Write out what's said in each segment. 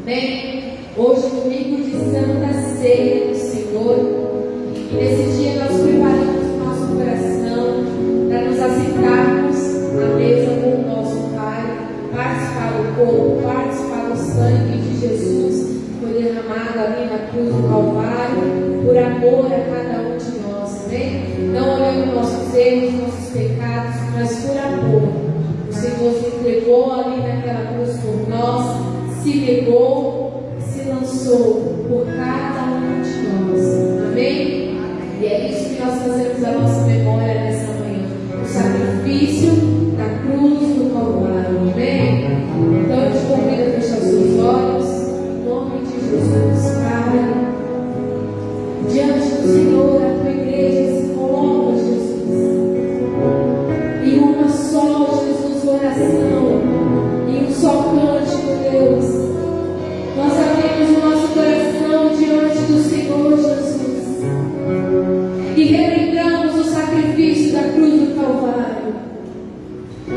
Amém? Hoje é domingo de Santa Ceia do Senhor. E nesse dia nós preparamos o nosso coração para nos assentarmos na mesa com o nosso Pai, participar do corpo, participar do sangue de Jesus, que foi derramado ali na cruz do Calvário, por amor a cada um de nós. Amém? Não olhando nossos erros, nossos pecados, mas por amor. O Senhor se entregou ali naquela cruz por nós, se negou, se lançou por cada um de nós. Amém? E é isso que nós fazemos a nossa memória nessa manhã. O sacrifício da cruz do Calvário. Amém? Então eu te convido a fechar os seus olhos. Em nome de Jesus, Pai. Diante do Senhor, a tua igreja se coloca, Jesus. Em uma só, Jesus, oração. Em um só cântico, Deus. Nós abrimos o nosso coração diante do Senhor, Jesus. E relembramos o sacrifício da cruz do Calvário.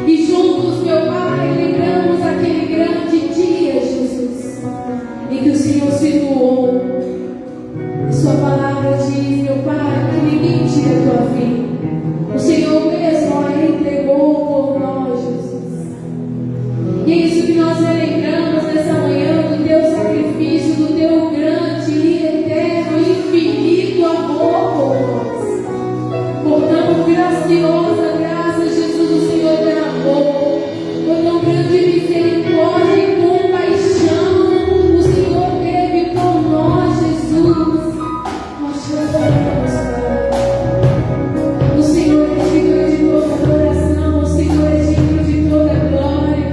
E juntos, meu Pai, lembramos aquele grande dia, Jesus, em que o Senhor se doou. E sua palavra diz, meu Pai, que limite da tua vida. O Senhor mesmo a entregou por nós, Jesus. E é isso que nós relembramos nessa manhã, do teu sacrifício, do teu grande e eterno, infinito amor por nós. Por tão graciosa graça, Jesus, o Senhor derramou. Por tão grande misericórdia e compaixão, o Senhor teve por nós, Jesus. Nós te adoramos, Pai. O Senhor é digno de toda adoração, o Senhor é digno de toda glória.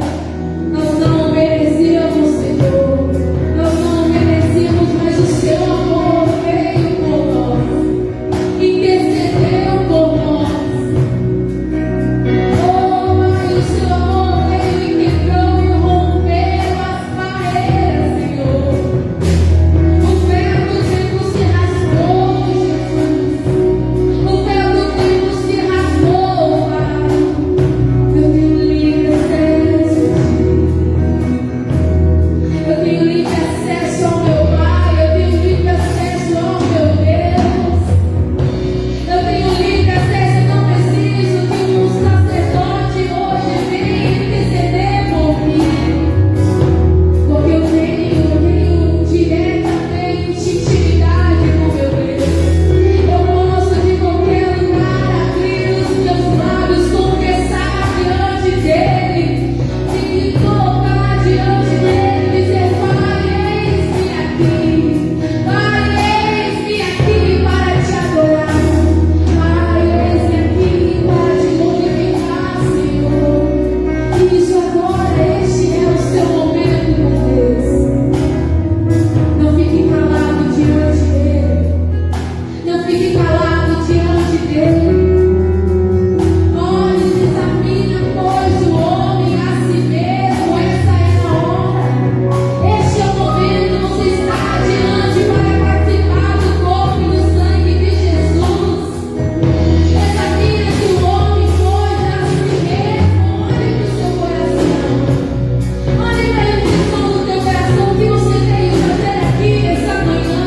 Nós não merecíamos, Senhor. Nós não merecíamos, mas o seu amor veio por nós. Intercedeu por nós. Oh, Pai, o seu amor veio e quebrou e rompeu as barreiras, Senhor. O véu do tempo se rasgou, Jesus. O véu do tempo se rasgou, Pai. Eu tenho livre acesso a ti. Eu tenho livre acesso ao meu Pai. Eu tenho livre acesso ao meu Deus. Eu tenho livre acesso. Eu não preciso que um sacerdote hoje venha interceder por mim. Porque eu tenho diretamente intimidade com meu Deus. Eu posso de qualquer lugar abrir os meus lábios, confessar diante dele, e colocar diante dele, dizer: Pai, eis-me aqui. Pai, eis-me aqui para te adorar. Pai, eis-me aqui para te glorificar, Senhor. E isso agora, este é o seu momento com Deus. Não fique calado diante dele. Não fique calado diante dele. Olhe, examina, pois, o homem a si mesmo. Essa é a hora. Este é o momento. Você está diante para participar do corpo e do sangue de Jesus. Examina se o homem, pois, a si mesmo. Olhe para o seu coração. Olhe para a intenção do teu coração. O que você veio fazer aqui nessa manhã?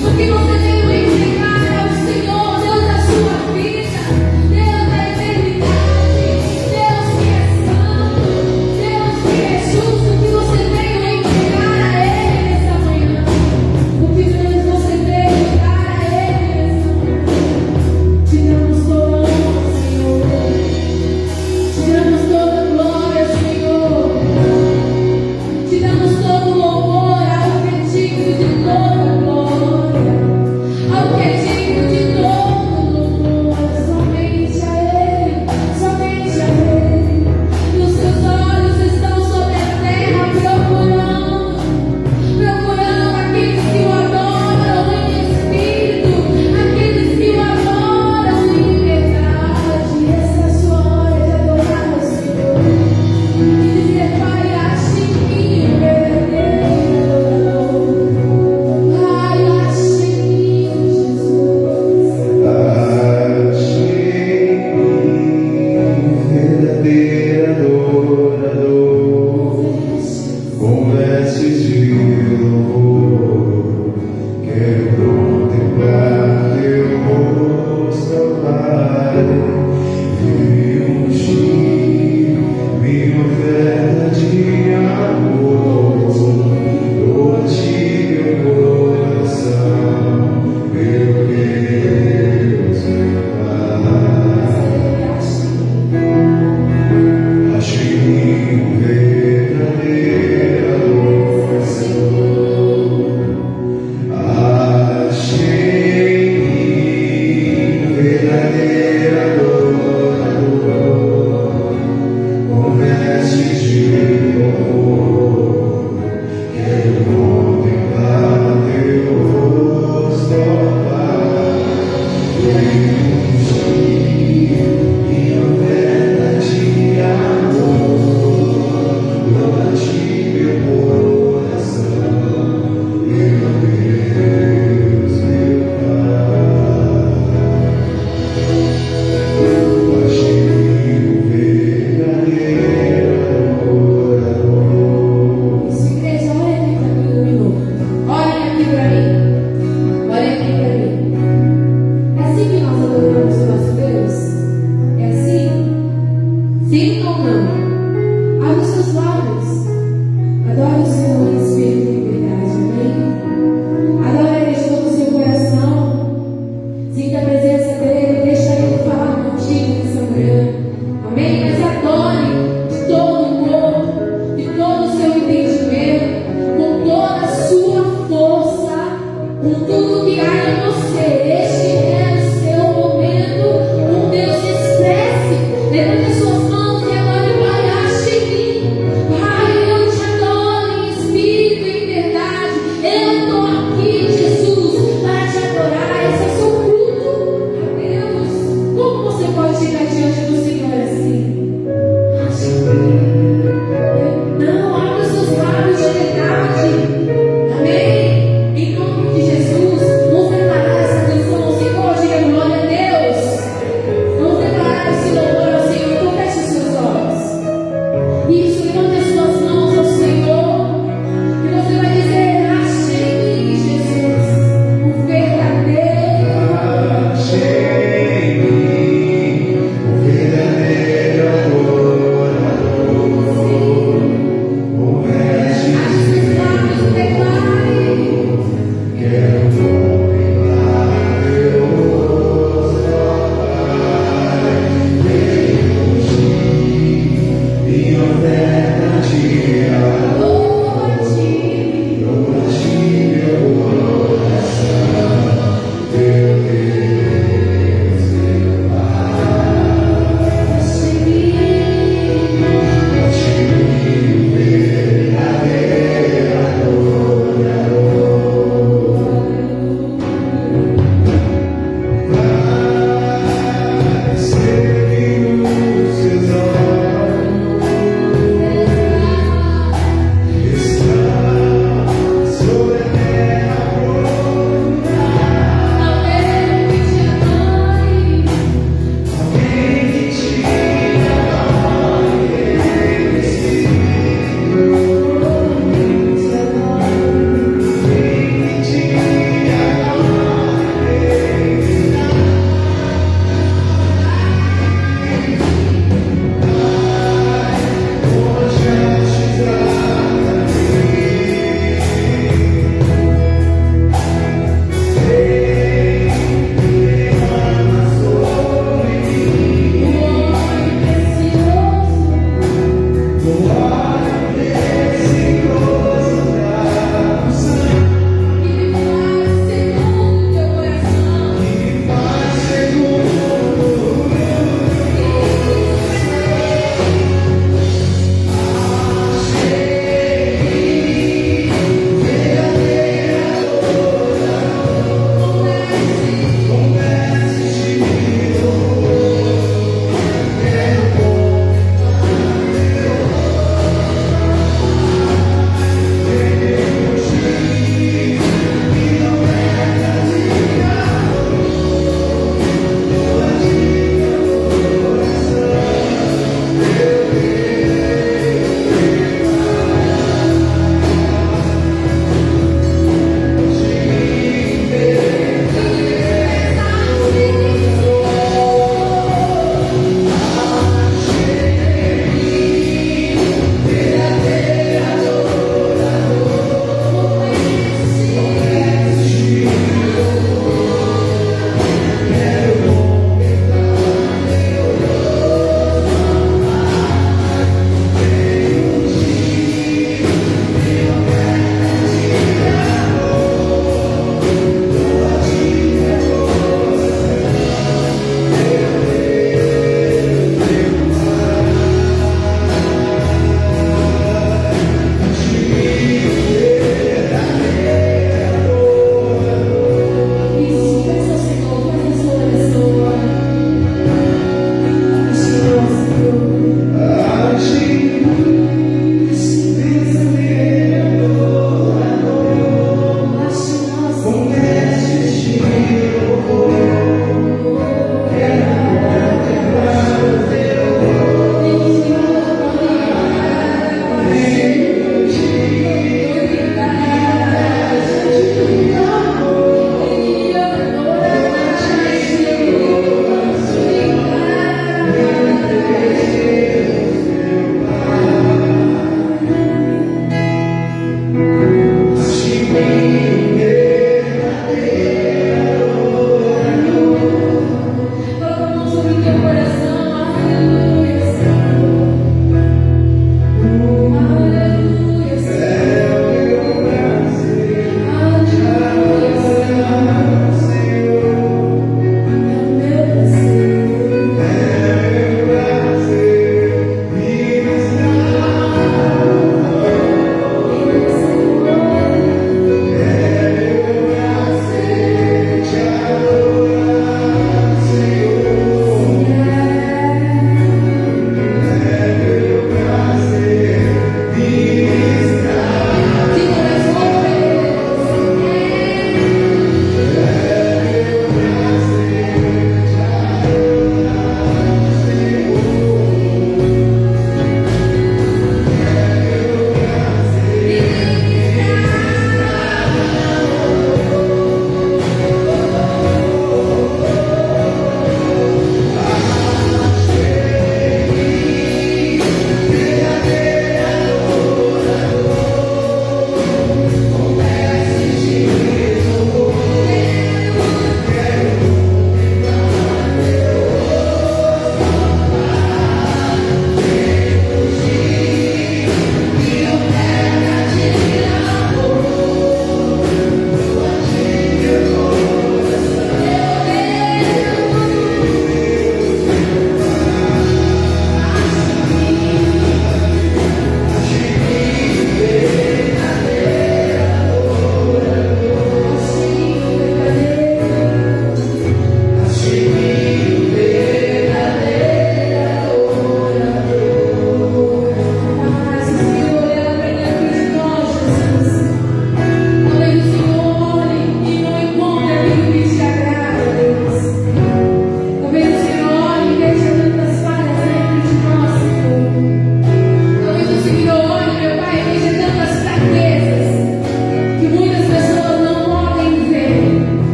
O que você veio entregar ao Senhor, Deus da sua vida, Deus da eternidade, Deus que é santo, Deus que é justo. O que você veio entregar a Ele nessa manhã? O que você veio dar a Ele nessa manhã? Te damos toda a honra, Senhor. Te damos toda a glória, Senhor. Te damos todo o louvor ao que é digno de toda glória, ao que é digno de todo louvor, somente a Ele, somente a Ele. E os seus olhos estão sobre a terra procurando aqueles que o adoram em espírito, aqueles que o adoram em verdade. Essa é a sua hora de adorar o Senhor e dizer: Pai, ache em mim o verdadeiro. preces de louvor, quero contemplar teu rosto, Pai. Vive um ti, minha oferta de amor, dou a ti meu coração, meu Deus, meu Pai. Achei em mim verdadeira adoração.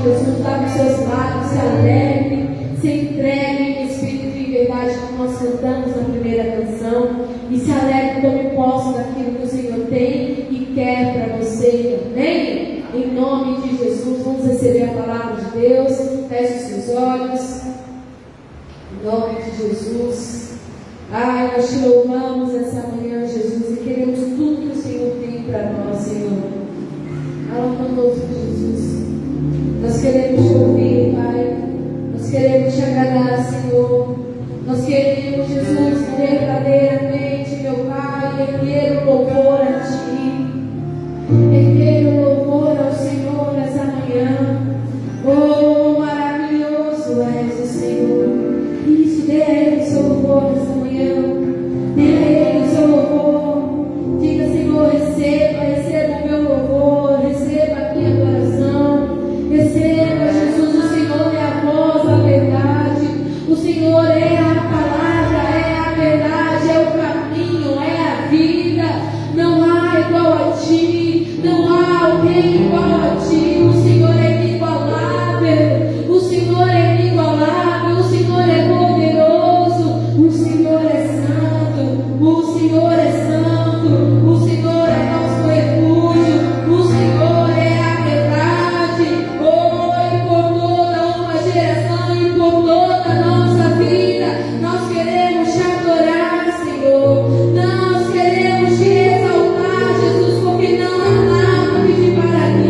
Jesus, abre os seus lábios, se alegre, se entregue em espírito e em verdade, como nós cantamos na primeira canção, e se alegre, tome posse daquilo que o Senhor tem e quer para você, amém? Em nome de Jesus, vamos receber a palavra de Deus. Feche os seus olhos, em nome de Jesus. Ai, nós te louvamos essa manhã, Jesus, e queremos tudo que o Senhor tem para nós, Senhor. Fala conosco, Jesus. Nós queremos te ouvir, Pai. Nós queremos te agradar, Senhor. Nós queremos, Jesus, verdadeiramente, meu Pai, erguer o louvor a Ti. Erguer o louvor ao Senhor nessa manhã. Oh, maravilhoso és o Senhor. Isso, dê a Ele o seu louvor nessa manhã. Dê a Ele o seu louvor. Diga, Senhor, receba o meu louvor. Receba a minha adoração. Receba, Jesus, o Senhor é a voz, a verdade. O Senhor é a palavra, é a verdade, é o caminho, é a vida. Não há igual a Ti, não há alguém igual a Ti. O Senhor é inigualável, o Senhor é inigualável, o Senhor é poderoso, o Senhor é santo, o Senhor é santo, o Senhor é nosso refúgio, o Senhor é a verdade. Oh, e por toda uma geração e por toda a nossa vida, nós queremos te adorar, Senhor. Nós queremos te exaltar, Jesus, porque não há nada que te pararia.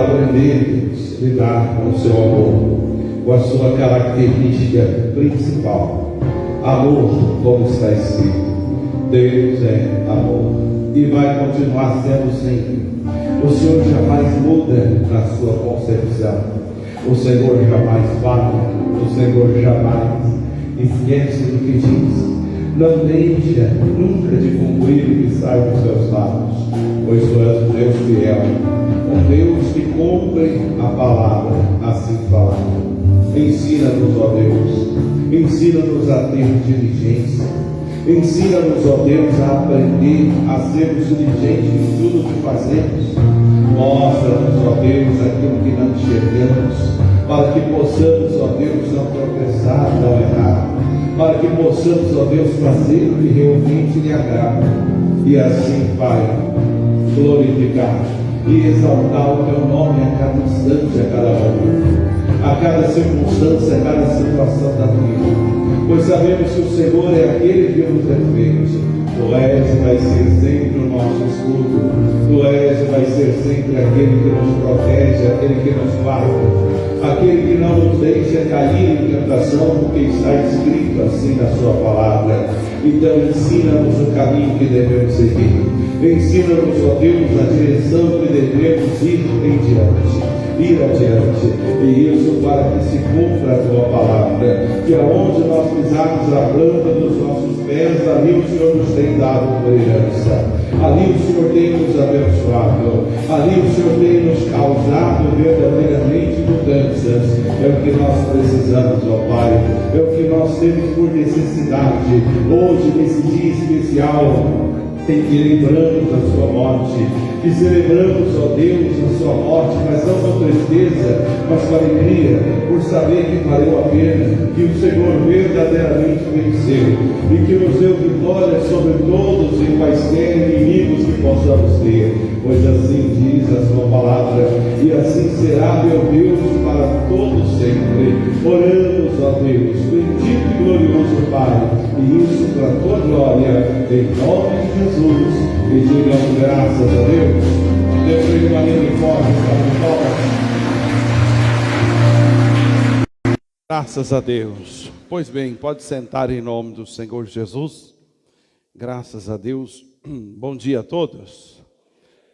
aprender a lidar com o seu amor, com a sua característica principal. Amor, como está escrito. Deus é amor e vai continuar sendo sempre. O Senhor jamais muda na sua concepção. O Senhor jamais falha. O Senhor jamais esquece do que diz. Não deixa nunca de cumprir o que sai dos seus lábios, pois tu és um Deus fiel, um Deus que cumpre a palavra assim falada. Ensina-nos, ó Deus, ensina-nos a ter diligência, ensina-nos, ó Deus, a aprender a sermos diligentes em tudo que fazemos. Mostra-nos, ó Deus, aquilo que não enxergamos, para que possamos, ó Deus, não tropeçar, não errar, para que possamos, ó Deus, fazer o que realmente lhe agrada, e assim, Pai, glorificar e exaltar o teu nome a cada instante, a cada momento, a cada circunstância, a cada situação da vida, pois sabemos que o Senhor é aquele que nos defende. Tu és e vai ser sempre o nosso escudo, tu és e vai ser sempre aquele que nos protege, aquele que nos guarda, aquele que não nos deixa cair em tentação, porque está escrito assim na sua palavra. Então ensina-nos o caminho que devemos seguir, ensina-nos, ó Deus, a direção que devemos ir adiante, e isso para que se cumpra a tua palavra, que aonde nós pisarmos a planta dos nossos pés, ali o Senhor nos tem dado por herança, ali o Senhor tem nos abençoado, ali o Senhor tem nos causado verdadeiramente mudanças. É o que nós precisamos, ó Pai, é o que nós temos por necessidade hoje, nesse dia especial, em que lembramos a sua morte, que celebramos, ó Deus, a sua morte, mas não com tristeza, mas com alegria, por saber que valeu a pena, que o Senhor verdadeiramente venceu, e que nos deu vitória sobre todos e quaisquer inimigos que possamos ter, pois assim diz a sua palavra, e assim será, meu Deus, para todos sempre. Oramos, ó Deus, bendito e glorioso Pai, e isso para a tua glória, em nome de Jesus, e digamos graças a Deus. Deus tem uma linha forte, graças a Deus. Pois bem, pode sentar em nome do Senhor Jesus. Graças a Deus. Bom dia a todos.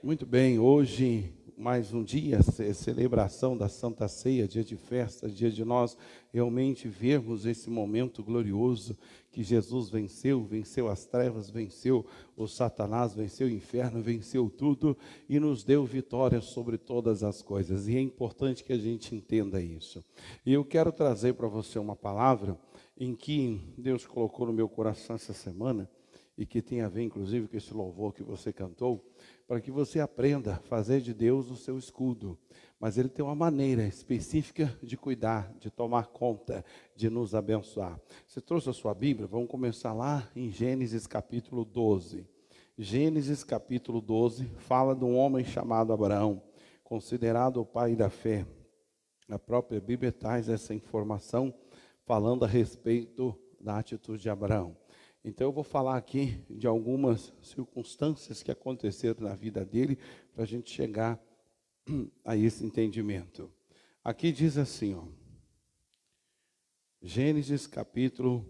Muito bem, hoje mais um dia, celebração da Santa Ceia, dia de festa, dia de nós realmente vermos esse momento glorioso que Jesus venceu as trevas, venceu o Satanás, venceu o inferno, venceu tudo e nos deu vitória sobre todas as coisas. E é importante que a gente entenda isso. E eu quero trazer para você uma palavra em que Deus colocou no meu coração essa semana, e que tem a ver, inclusive, com esse louvor que você cantou, para que você aprenda a fazer de Deus o seu escudo. Mas Ele tem uma maneira específica de cuidar, de tomar conta, de nos abençoar. Você trouxe a sua Bíblia? Vamos começar lá em Gênesis capítulo 12. Gênesis capítulo 12 fala de um homem chamado Abraão, considerado o pai da fé. A própria Bíblia traz essa informação falando a respeito da atitude de Abraão. Então eu vou falar aqui de algumas circunstâncias que aconteceram na vida dele, para a gente chegar a esse entendimento. Aqui diz assim, ó, Gênesis capítulo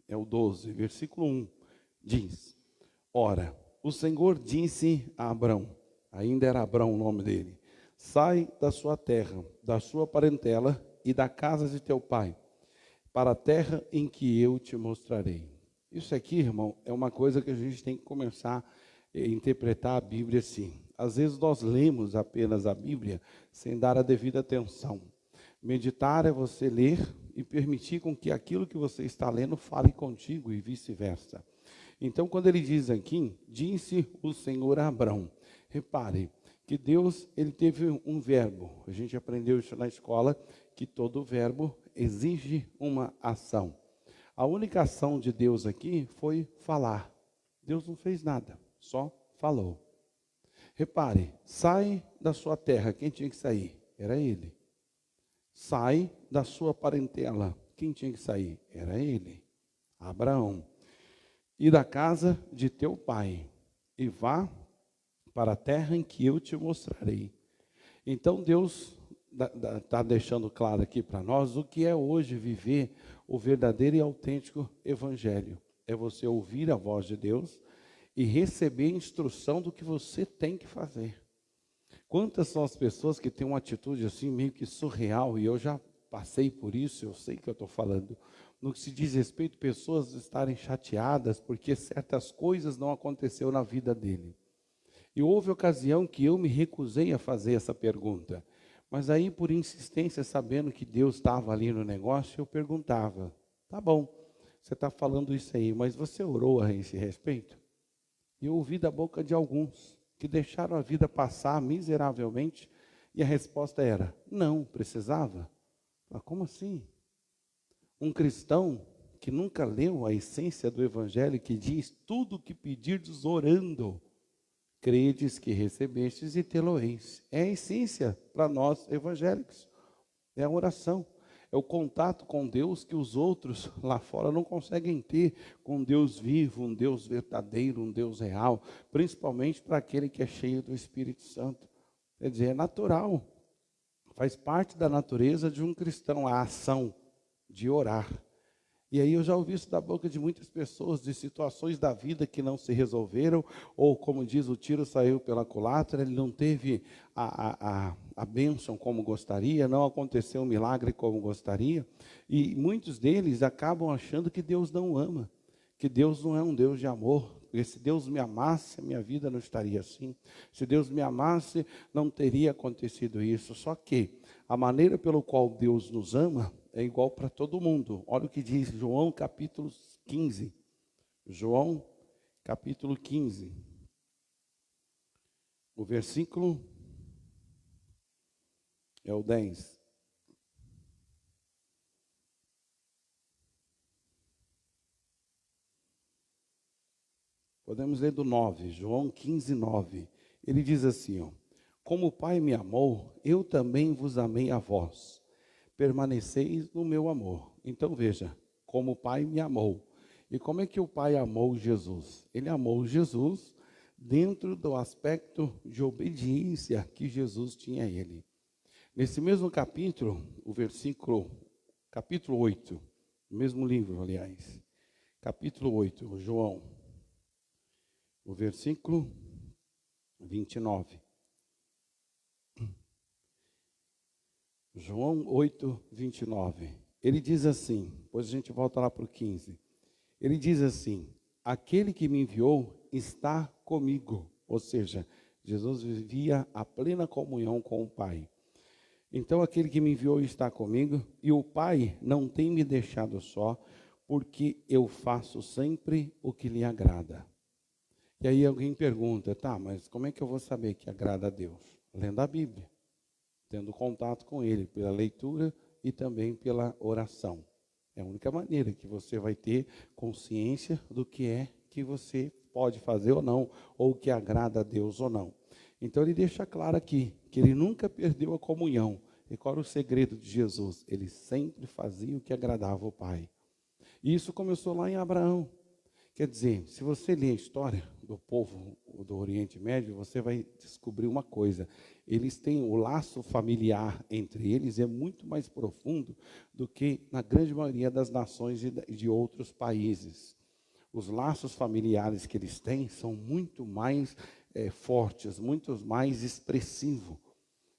12, versículo 1, diz: Ora, o Senhor disse a Abrão, ainda era Abrão o nome dele, sai da sua terra, da sua parentela e da casa de teu pai, para a terra em que eu te mostrarei. Isso aqui, irmão, é uma coisa que a gente tem que começar a interpretar a Bíblia assim. Às vezes nós lemos apenas a Bíblia sem dar a devida atenção. Meditar é você ler e permitir com que aquilo que você está lendo fale contigo e vice-versa. Então, quando ele diz aqui, disse o Senhor a Abrão. Repare que Deus, ele teve um verbo. A gente aprendeu isso na escola, que todo verbo exige uma ação. A única ação de Deus aqui foi falar. Deus não fez nada, só falou. Repare, sai da sua terra. Quem tinha que sair? Era ele. Sai da sua parentela. Quem tinha que sair? Era ele, Abraão. E da casa de teu pai, e vá para a terra em que eu te mostrarei. Então Deus está deixando claro aqui para nós o que é hoje viver o verdadeiro e autêntico evangelho. É você ouvir a voz de Deus e receber instrução do que você tem que fazer. Quantas são as pessoas que têm uma atitude assim meio que surreal, e eu já passei por isso, eu sei que eu estou falando, no que se diz respeito a pessoas estarem chateadas porque certas coisas não aconteceram na vida dele. E houve ocasião que eu me recusei a fazer essa pergunta, mas aí por insistência, sabendo que Deus estava ali no negócio, eu perguntava, tá bom, você está falando isso aí, mas você orou a esse respeito? E eu ouvi da boca de alguns que deixaram a vida passar miseravelmente, e a resposta era, não, precisava. Mas como assim? Um cristão que nunca leu a essência do evangelho, que diz, tudo o que pedirdes orando, credes que recebestes e tê-lo-eis. É a essência para nós evangélicos, é a oração. É o contato com Deus que os outros lá fora não conseguem ter, com Deus vivo, um Deus verdadeiro, um Deus real, principalmente para aquele que é cheio do Espírito Santo. Quer dizer, é natural, faz parte da natureza de um cristão, a ação de orar. E aí eu já ouvi isso da boca de muitas pessoas, de situações da vida que não se resolveram, ou como diz, o tiro saiu pela culatra, ele não teve a bênção como gostaria, não aconteceu um milagre como gostaria, e muitos deles acabam achando que Deus não ama, que Deus não é um Deus de amor, porque se Deus me amasse, a minha vida não estaria assim, se Deus me amasse, não teria acontecido isso. Só que a maneira pelo qual Deus nos ama é igual para todo mundo. Olha o que diz João capítulo 15. João capítulo 15. O versículo é o 10. Podemos ler do 9, João 15, 9. Ele diz assim, ó, como o Pai me amou, eu também vos amei a vós. Permaneceis no meu amor. Então veja, como o Pai me amou. E como é que o Pai amou Jesus? Ele amou Jesus dentro do aspecto de obediência que Jesus tinha a ele. Nesse mesmo capítulo, o capítulo 8, mesmo livro, aliás, capítulo 8, João, o versículo 29. João 8, 29. Ele diz assim, depois a gente volta lá para o 15. Ele diz assim, aquele que me enviou está comigo. Ou seja, Jesus vivia a plena comunhão com o Pai. Então aquele que me enviou está comigo, e o Pai não tem me deixado só, porque eu faço sempre o que lhe agrada. E aí alguém pergunta, tá, mas como é que eu vou saber que agrada a Deus? Lendo a Bíblia, tendo contato com Ele, pela leitura e também pela oração. É a única maneira que você vai ter consciência do que é que você pode fazer ou não, ou que agrada a Deus ou não. Então ele deixa claro aqui, que ele nunca perdeu a comunhão. E qual era o segredo de Jesus? Ele sempre fazia o que agradava ao Pai. E isso começou lá em Abraão. Quer dizer, se você ler a história do povo do Oriente Médio, você vai descobrir uma coisa. Eles têm o laço familiar entre eles é muito mais profundo do que na grande maioria das nações e de outros países. Os laços familiares que eles têm são muito mais fortes, muito mais expressivos.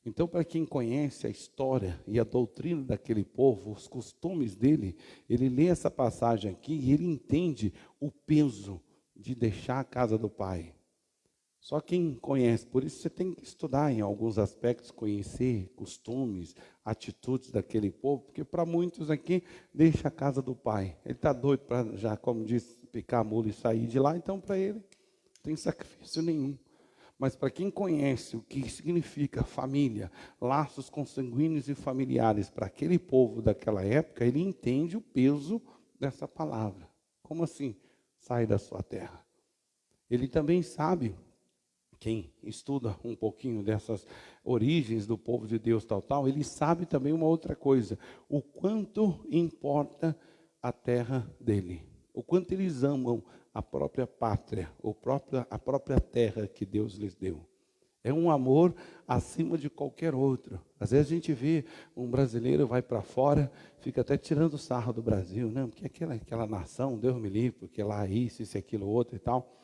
Então, para quem conhece a história e a doutrina daquele povo, os costumes dele, ele lê essa passagem aqui e ele entende o peso de deixar a casa do Pai. Só quem conhece, por isso você tem que estudar em alguns aspectos, conhecer costumes, atitudes daquele povo, porque para muitos aqui, deixa a casa do Pai. Ele está doido para já, como diz, picar a mula e sair de lá, então para ele não tem sacrifício nenhum. Mas para quem conhece o que significa família, laços consanguíneos e familiares para aquele povo daquela época, ele entende o peso dessa palavra. Como assim? Sai da sua terra. Ele também sabe, quem estuda um pouquinho dessas origens do povo de Deus tal, ele sabe também uma outra coisa, o quanto importa a terra dele, o quanto eles amam a própria pátria, a própria terra que Deus lhes deu. É um amor acima de qualquer outro. Às vezes a gente vê um brasileiro vai para fora, fica até tirando sarro do Brasil, né? Porque aquela nação, Deus me livre, porque lá isso, aquilo, outro e tal.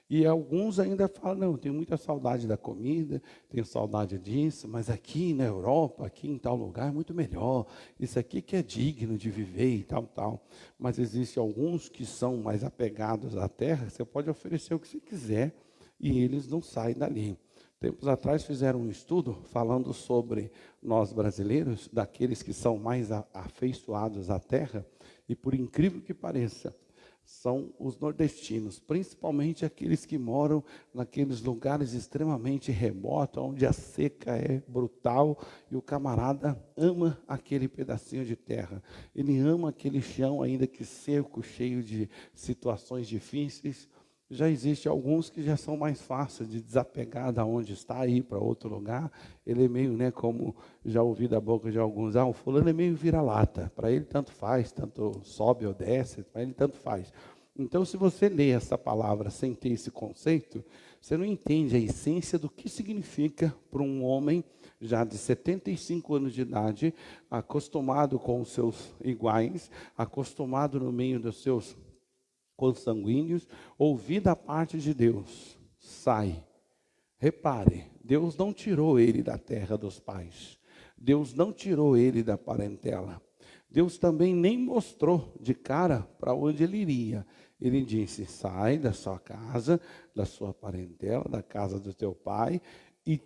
E alguns ainda falam, não, tenho muita saudade da comida, tenho saudade disso, mas aqui na Europa, aqui em tal lugar é muito melhor. Isso aqui que é digno de viver e tal, tal. Mas existem alguns que são mais apegados à terra, você pode oferecer o que você quiser e eles não saem dali. Tempos atrás fizeram um estudo falando sobre nós brasileiros, daqueles que são mais afeiçoados à terra, e por incrível que pareça, são os nordestinos, principalmente aqueles que moram naqueles lugares extremamente remotos, onde a seca é brutal e o camarada ama aquele pedacinho de terra. Ele ama aquele chão ainda que seco, cheio de situações difíceis. Já existe alguns que já são mais fáceis de desapegar da onde está, ir para outro lugar. Ele é meio, né, como já ouvi da boca de alguns, o fulano é meio vira-lata. Para ele tanto faz, tanto sobe ou desce, para ele tanto faz. Então, se você lê essa palavra sem ter esse conceito, você não entende a essência do que significa para um homem já de 75 anos de idade, acostumado com os seus iguais, acostumado no meio dos seus consanguíneos, ouvir da parte de Deus, sai. Repare, Deus não tirou ele da terra dos pais. Deus não tirou ele da parentela. Deus também nem mostrou de cara para onde ele iria. Ele disse, sai da sua casa, da sua parentela, da casa do teu pai, e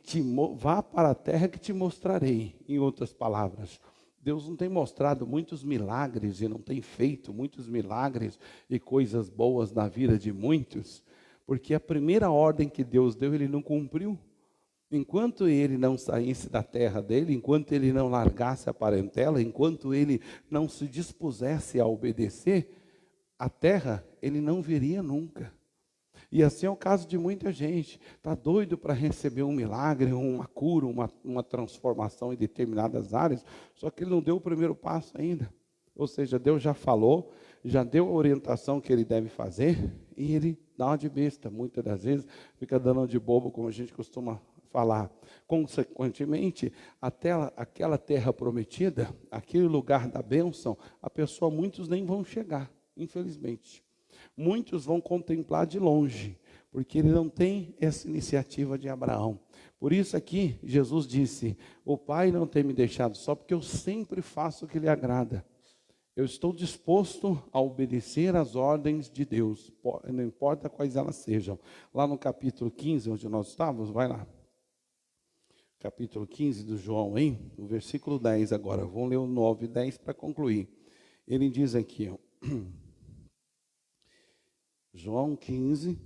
vá para a terra que te mostrarei. Em outras palavras, Deus não tem mostrado muitos milagres e não tem feito muitos milagres e coisas boas na vida de muitos, porque a primeira ordem que Deus deu, ele não cumpriu. Enquanto ele não saísse da terra dele, enquanto ele não largasse a parentela, enquanto ele não se dispusesse a obedecer, a terra ele não veria nunca. E assim é o caso de muita gente, está doido para receber um milagre, uma cura, uma transformação em determinadas áreas, só que ele não deu o primeiro passo ainda. Ou seja, Deus já falou, já deu a orientação que ele deve fazer, e ele dá uma de besta, muitas das vezes, fica dando uma de bobo, como a gente costuma falar. Consequentemente, até aquela terra prometida, aquele lugar da bênção, a pessoa, muitos nem vão chegar, infelizmente. Muitos vão contemplar de longe, porque ele não tem essa iniciativa de Abraão. Por isso aqui, Jesus disse, o Pai não tem me deixado só, porque eu sempre faço o que lhe agrada. Eu estou disposto a obedecer às ordens de Deus, não importa quais elas sejam. Lá no capítulo 15, onde nós estávamos, vai lá. Capítulo 15 do João, hein? O versículo 10 agora. Vamos ler o 9 e 10 para concluir. Ele diz aqui, ó. João 15,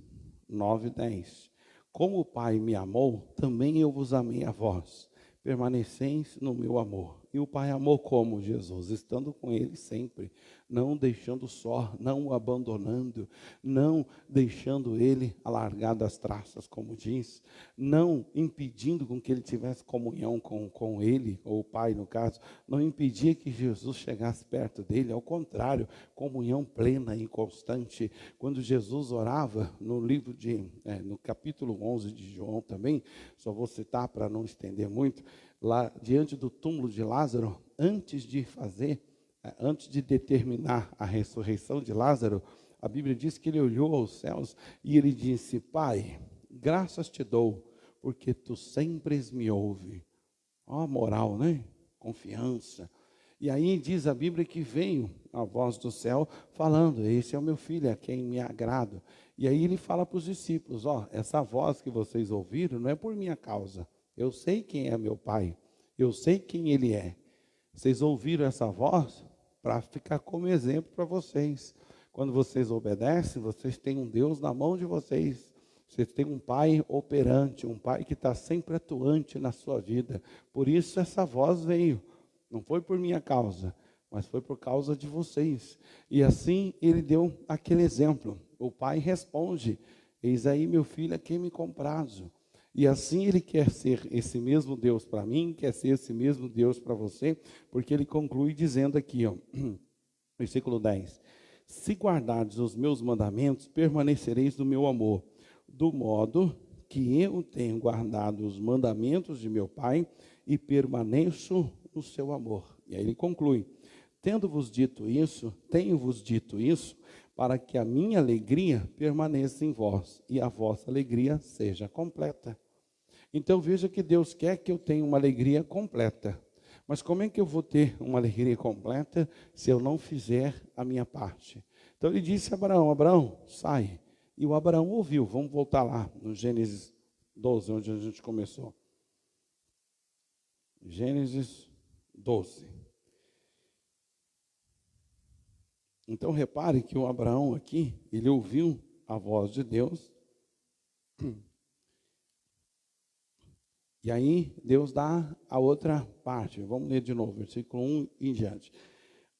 9 e 10. Como o Pai me amou, também eu vos amei a vós. Permaneceis no meu amor. E o Pai amou como Jesus, estando com ele sempre, não deixando só, não o abandonando, não deixando ele alargar das traças, como diz, não impedindo com que ele tivesse comunhão com ele, ou o Pai no caso, não impedia que Jesus chegasse perto dele, ao contrário, comunhão plena e constante. Quando Jesus orava, no livro no capítulo 11 de João também, só vou citar para não estender muito, lá diante do túmulo de Lázaro, antes de determinar a ressurreição de Lázaro, a Bíblia diz que ele olhou aos céus e ele disse, Pai, graças te dou, porque tu sempre me ouves. Ó, moral, né? Confiança. E aí diz a Bíblia que veio a voz do céu falando, esse é o meu filho, a quem me agrado. E aí ele fala para os discípulos, essa voz que vocês ouviram não é por minha causa. Eu sei quem é meu Pai, eu sei quem Ele é. Vocês ouviram essa voz para ficar como exemplo para vocês. Quando vocês obedecem, vocês têm um Deus na mão de vocês. Vocês têm um Pai operante, um Pai que está sempre atuante na sua vida. Por isso essa voz veio. Não foi por minha causa, mas foi por causa de vocês. E assim Ele deu aquele exemplo. O Pai responde, eis aí meu filho a quem me comprazo. E assim ele quer ser esse mesmo Deus para mim, quer ser esse mesmo Deus para você, porque ele conclui dizendo aqui, versículo 10, se guardardes os meus mandamentos, permanecereis no meu amor, do modo que eu tenho guardado os mandamentos de meu Pai e permaneço no seu amor. E aí ele conclui: tenho-vos dito isso, para que a minha alegria permaneça em vós e a vossa alegria seja completa. Então veja que Deus quer que eu tenha uma alegria completa. Mas como é que eu vou ter uma alegria completa se eu não fizer a minha parte? Então ele disse a Abraão: Abraão, sai. E o Abraão ouviu. Vamos voltar lá no Gênesis 12, onde a gente começou. Gênesis 12. Então repare que o Abraão aqui, ele ouviu a voz de Deus. E aí Deus dá a outra parte. Vamos ler de novo, versículo 1 em diante.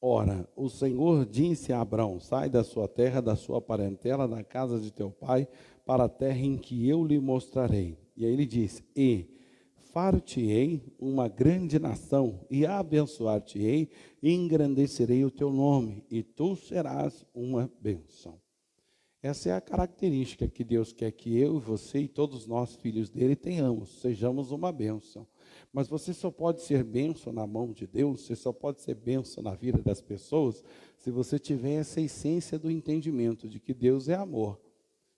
Ora, o Senhor disse a Abraão: sai da sua terra, da sua parentela, da casa de teu pai, para a terra em que eu lhe mostrarei. E aí ele diz: e far-te-ei uma grande nação, e abençoar-te-ei, e engrandecerei o teu nome, e tu serás uma bênção. Essa é a característica que Deus quer que eu, você e todos nós, filhos dele, tenhamos, sejamos uma bênção. Mas você só pode ser bênção na mão de Deus, você só pode ser bênção na vida das pessoas, se você tiver essa essência do entendimento de que Deus é amor.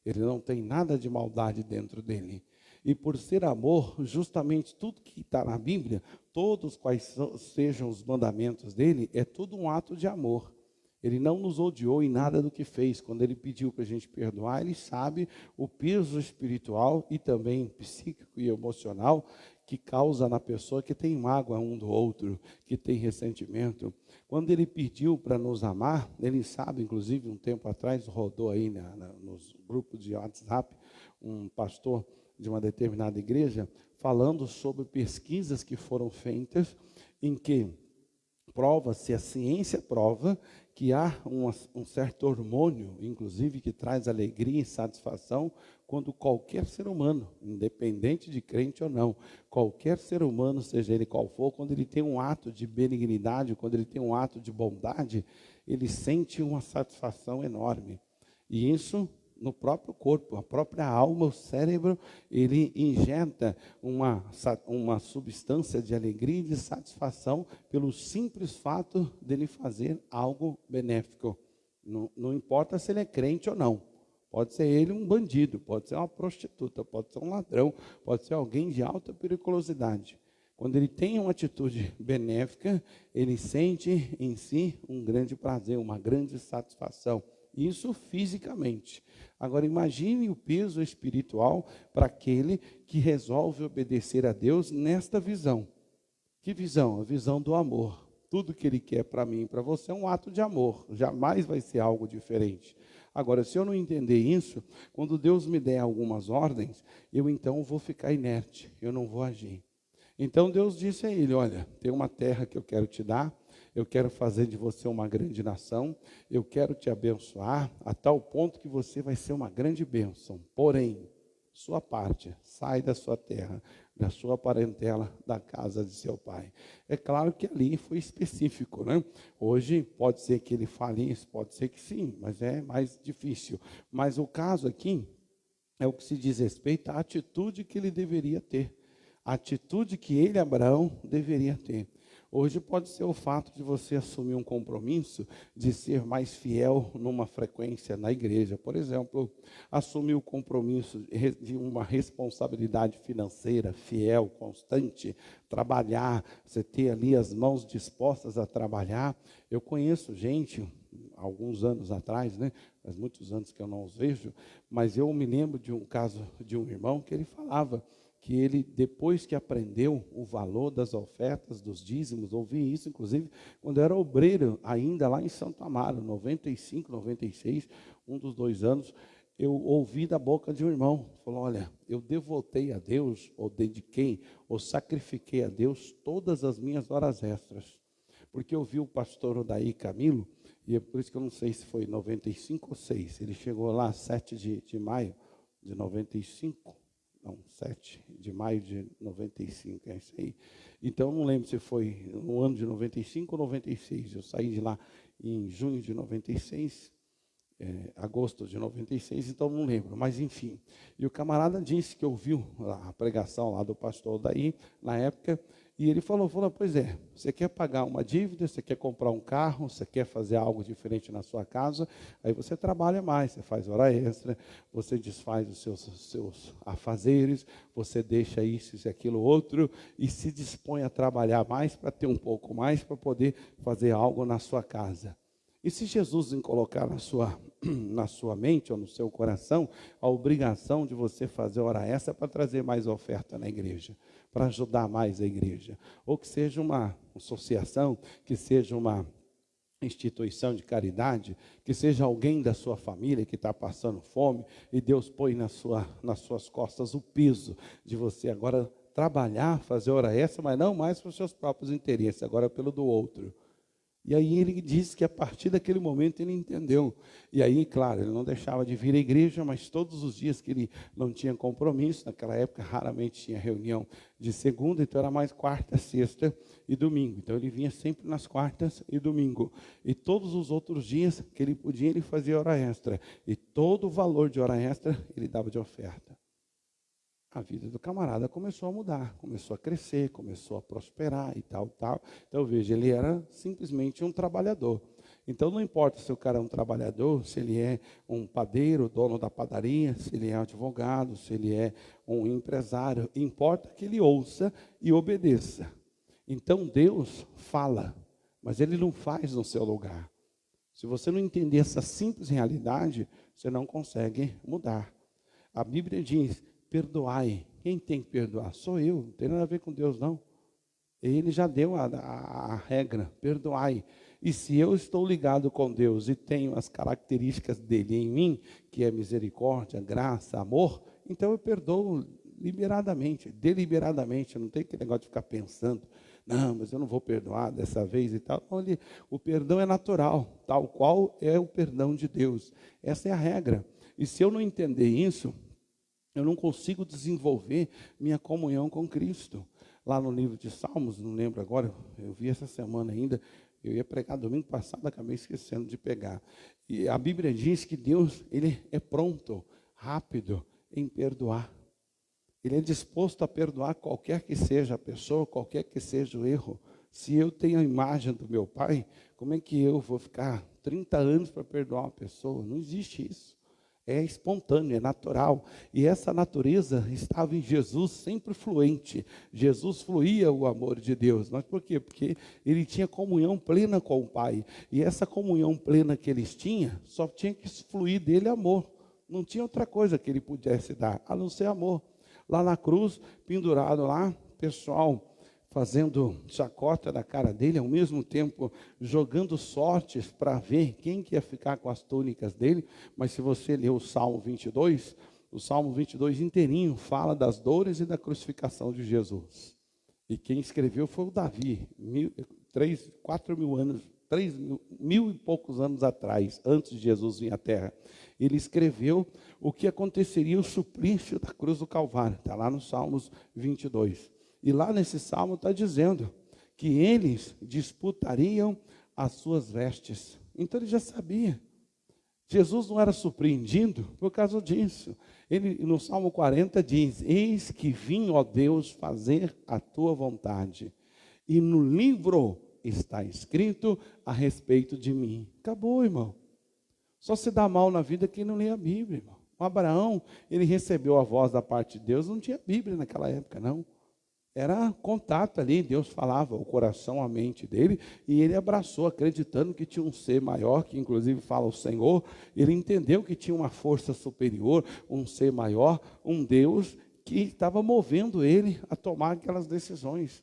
Ele não tem nada de maldade dentro dele. E por ser amor, justamente tudo que está na Bíblia, todos quais sejam os mandamentos dele, é tudo um ato de amor. Ele não nos odiou em nada do que fez. Quando ele pediu para a gente perdoar, ele sabe o peso espiritual e também psíquico e emocional que causa na pessoa que tem mágoa um do outro, que tem ressentimento. Quando ele pediu para nos amar, ele sabe, inclusive um tempo atrás, rodou aí nos grupos de WhatsApp, um pastor de uma determinada igreja, falando sobre pesquisas que foram feitas, em que prova-se, a ciência prova, que há um certo hormônio, inclusive, que traz alegria e satisfação quando qualquer ser humano, independente de crente ou não, qualquer ser humano, seja ele qual for, quando ele tem um ato de benignidade, quando ele tem um ato de bondade, ele sente uma satisfação enorme. E isso no próprio corpo, a própria alma, o cérebro, ele injeta uma substância de alegria e de satisfação pelo simples fato dele fazer algo benéfico. Não importa se ele é crente ou não. Pode ser ele um bandido, pode ser uma prostituta, pode ser um ladrão, pode ser alguém de alta periculosidade. Quando ele tem uma atitude benéfica, ele sente em si um grande prazer, uma grande satisfação. Isso fisicamente. Agora imagine o peso espiritual para aquele que resolve obedecer a Deus nesta visão. Que visão? A visão do amor. Tudo que ele quer para mim e para você é um ato de amor. Jamais vai ser algo diferente. Agora, se eu não entender isso, quando Deus me der algumas ordens, eu então vou ficar inerte, eu não vou agir. Então Deus disse a ele: olha, tem uma terra que eu quero te dar, eu quero fazer de você uma grande nação, eu quero te abençoar a tal ponto que você vai ser uma grande bênção. Porém, sua parte, sai da sua terra, da sua parentela, da casa de seu pai. É claro que ali foi específico, né? Hoje pode ser que ele fale isso, pode ser que sim, mas é mais difícil. Mas o caso aqui é o que se diz respeito à atitude que ele deveria ter. A atitude que ele, Abraão, deveria ter. Hoje pode ser o fato de você assumir um compromisso de ser mais fiel numa frequência na igreja. Por exemplo, assumir o compromisso de uma responsabilidade financeira fiel, constante, trabalhar, você ter ali as mãos dispostas a trabalhar. Eu conheço gente, alguns anos atrás, né? Faz muitos anos que eu não os vejo, mas eu me lembro de um caso de um irmão que ele falava que ele, depois que aprendeu o valor das ofertas, dos dízimos, ouvi isso, inclusive, quando era obreiro, ainda lá em Santo Amaro, 95, 96, um dos 2 anos, eu ouvi da boca de um irmão, falou: olha, eu devotei a Deus, ou dediquei, ou sacrifiquei a Deus todas as minhas horas extras, porque eu vi o pastor Odaí Camilo, e é por isso que eu não sei se foi 95 ou 6, ele chegou lá 7 de maio de 95, não, 7 de maio de 95, é isso aí. Então, não lembro se foi no ano de 95 ou 96. Eu saí de lá em junho de 96 agosto de 96, então não lembro, mas enfim. E o camarada disse que ouviu a pregação lá do pastor daí, na época, e ele falou, pois é, você quer pagar uma dívida, você quer comprar um carro, você quer fazer algo diferente na sua casa, aí você trabalha mais, você faz hora extra, você desfaz os seus afazeres, você deixa isso e aquilo outro, e se dispõe a trabalhar mais para ter um pouco mais, para poder fazer algo na sua casa. E se Jesus em colocar na sua mente ou no seu coração a obrigação de você fazer hora extra para trazer mais oferta na igreja, para ajudar mais a igreja, ou que seja uma associação, que seja uma instituição de caridade, que seja alguém da sua família que está passando fome, e Deus põe nas suas costas o peso de você agora trabalhar, fazer hora extra, mas não mais para os seus próprios interesses, agora pelo do outro. E aí ele disse que a partir daquele momento ele entendeu. E aí, claro, ele não deixava de vir à igreja, mas todos os dias que ele não tinha compromisso, naquela época raramente tinha reunião de segunda, então era mais quarta, sexta e domingo. Então ele vinha sempre nas quartas e domingo. E todos os outros dias que ele podia, ele fazia hora extra. E todo o valor de hora extra ele dava de oferta. A vida do camarada começou a mudar, começou a crescer, começou a prosperar e tal. Então, veja, ele era simplesmente um trabalhador. Então, não importa se o cara é um trabalhador, se ele é um padeiro, dono da padaria, se ele é advogado, se ele é um empresário, importa que ele ouça e obedeça. Então, Deus fala, mas Ele não faz no seu lugar. Se você não entender essa simples realidade, você não consegue mudar. A Bíblia diz: perdoai. Quem tem que perdoar? Sou eu, não tem nada a ver com Deus, não. Ele já deu a regra, perdoai. E se eu estou ligado com Deus e tenho as características dele em mim, que é misericórdia, graça, amor, então eu perdoo liberadamente, deliberadamente. Não tem aquele negócio de ficar pensando, não, mas eu não vou perdoar dessa vez e tal. Olha, o perdão é natural, tal qual é o perdão de Deus. Essa é a regra. E se eu não entender isso, eu não consigo desenvolver minha comunhão com Cristo. Lá no livro de Salmos, não lembro agora, eu vi essa semana ainda, eu ia pregar domingo passado, acabei esquecendo de pegar. E a Bíblia diz que Deus, Ele é pronto, rápido em perdoar. Ele é disposto a perdoar qualquer que seja a pessoa, qualquer que seja o erro. Se eu tenho a imagem do meu pai, como é que eu vou ficar 30 anos para perdoar uma pessoa? Não existe isso. É espontâneo, é natural. E essa natureza estava em Jesus sempre fluente. Jesus fluía o amor de Deus. Mas por quê? Porque ele tinha comunhão plena com o Pai. E essa comunhão plena que eles tinham, só tinha que fluir dele amor. Não tinha outra coisa que ele pudesse dar, a não ser amor. Lá na cruz, pendurado lá, pessoal fazendo chacota da cara dele, ao mesmo tempo jogando sortes para ver quem que ia ficar com as túnicas dele. Mas se você ler o Salmo 22 inteirinho fala das dores e da crucificação de Jesus. E quem escreveu foi o Davi, 4.000 anos, 3.000 e poucos anos atrás, antes de Jesus vir à Terra. Ele escreveu o que aconteceria, o suplício da cruz do Calvário. Está lá no Salmos 22. E lá nesse salmo está dizendo que eles disputariam as suas vestes. Então ele já sabia. Jesus não era surpreendido por causa disso. Ele, no Salmo 40 diz: eis que vim, ó Deus, fazer a tua vontade. E no livro está escrito a respeito de mim. Acabou, irmão. Só se dá mal na vida quem não lê a Bíblia, irmão. O Abraão, ele recebeu a voz da parte de Deus, não tinha Bíblia naquela época, não. Era contato ali, Deus falava o coração, a mente dele, e ele abraçou, acreditando que tinha um ser maior, que inclusive fala o Senhor. Ele entendeu que tinha uma força superior, um ser maior, um Deus que estava movendo ele a tomar aquelas decisões.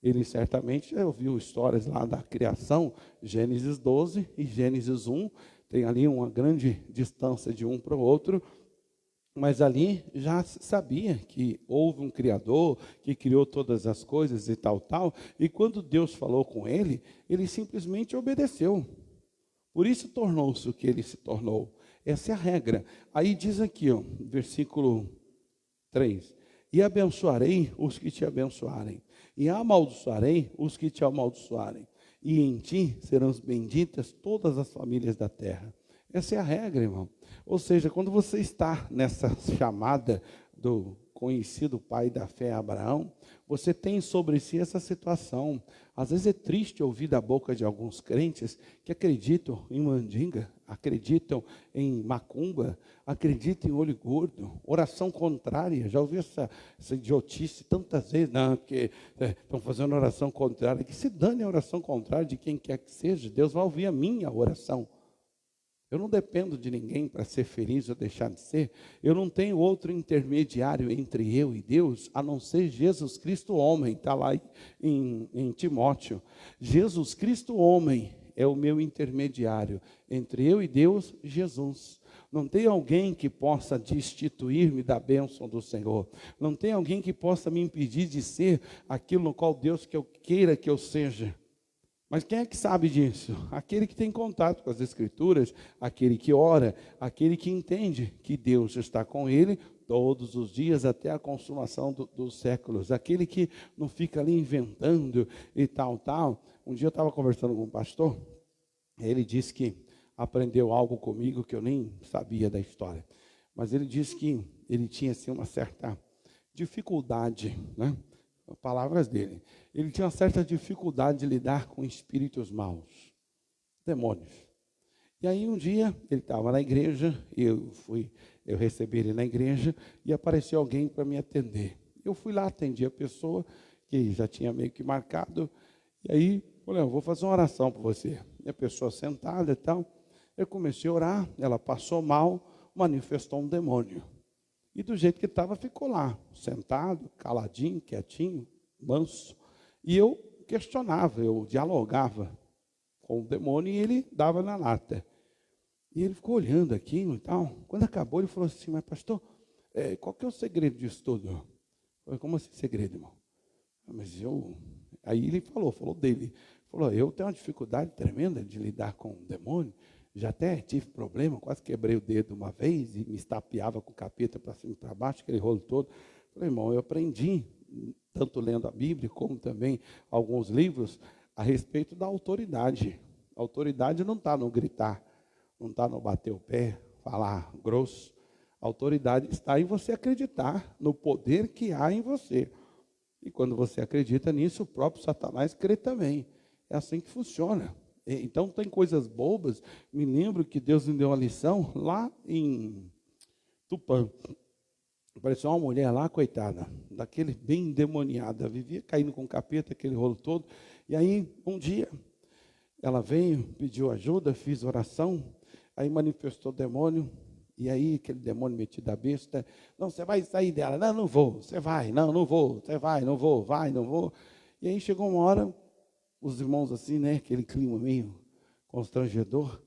Ele certamente já ouviu histórias lá da criação, Gênesis 12 e Gênesis 1, tem ali uma grande distância de um para o outro, mas ali já sabia que houve um Criador, que criou todas as coisas e tal. E quando Deus falou com ele, ele simplesmente obedeceu. Por isso tornou-se o que ele se tornou. Essa é a regra. Aí diz aqui, ó, versículo 3. E abençoarei os que te abençoarem, e amaldiçoarei os que te amaldiçoarem. E em ti serão benditas todas as famílias da terra. Essa é a regra, irmão. Ou seja, quando você está nessa chamada do conhecido pai da fé, Abraão, você tem sobre si essa situação. Às vezes é triste ouvir da boca de alguns crentes que acreditam em mandinga, acreditam em macumba, acreditam em olho gordo, oração contrária. Já ouvi essa idiotice tantas vezes, não, porque estão fazendo oração contrária. Que se dane a oração contrária de quem quer que seja, Deus vai ouvir a minha oração. Eu não dependo de ninguém para ser feliz ou deixar de ser. Eu não tenho outro intermediário entre eu e Deus, a não ser Jesus Cristo homem. Está lá em Timóteo. Jesus Cristo homem é o meu intermediário. Entre eu e Deus, Jesus. Não tem alguém que possa destituir-me da bênção do Senhor. Não tem alguém que possa me impedir de ser aquilo no qual Deus que eu queira que eu seja. Mas quem é que sabe disso? Aquele que tem contato com as Escrituras, aquele que ora, aquele que entende que Deus está com ele todos os dias até a consumação dos séculos. Aquele que não fica ali inventando e tal. Um dia eu estava conversando com um pastor, ele disse que aprendeu algo comigo que eu nem sabia da história. Mas ele disse que ele tinha assim, uma certa dificuldade, né? Palavras dele. Ele tinha uma certa dificuldade de lidar com espíritos maus, demônios. E aí um dia ele estava na igreja, eu recebi ele na igreja e apareceu alguém para me atender. Eu fui lá, atendi a pessoa que já tinha meio que marcado, e aí falei, eu vou fazer uma oração para você. E a pessoa sentada e tal, eu comecei a orar, ela passou mal, manifestou um demônio. E do jeito que estava, ficou lá, sentado, caladinho, quietinho, manso. E eu questionava, eu dialogava com o demônio e ele dava na lata. E ele ficou olhando aquilo e tal. Quando acabou, ele falou assim, mas pastor, qual que é o segredo disso tudo? Eu falei, como assim segredo, irmão? Mas eu... Aí ele falou dele. Falou, eu tenho uma dificuldade tremenda de lidar com o demônio. Já até tive problema, quase quebrei o dedo uma vez e me estapeava com o capeta para cima e para baixo, aquele rolo todo. Falei, irmão, eu aprendi, tanto lendo a Bíblia, como também alguns livros, a respeito da autoridade. A autoridade não está no gritar, não está no bater o pé, falar grosso. A autoridade está em você acreditar no poder que há em você. E quando você acredita nisso, o próprio Satanás crê também. É assim que funciona. Então tem coisas bobas. Me lembro que Deus me deu uma lição lá em Tupã. Apareceu uma mulher lá, coitada, daquele bem endemoniada, vivia caindo com capeta, aquele rolo todo. E aí, um dia, ela veio, pediu ajuda, fiz oração, aí manifestou o demônio, e aí aquele demônio metido a besta, não, você vai sair dela, não vou, você vai, não vou, você vai, não vou, vai, não vou. E aí chegou uma hora, os irmãos assim, né, aquele clima meio constrangedor,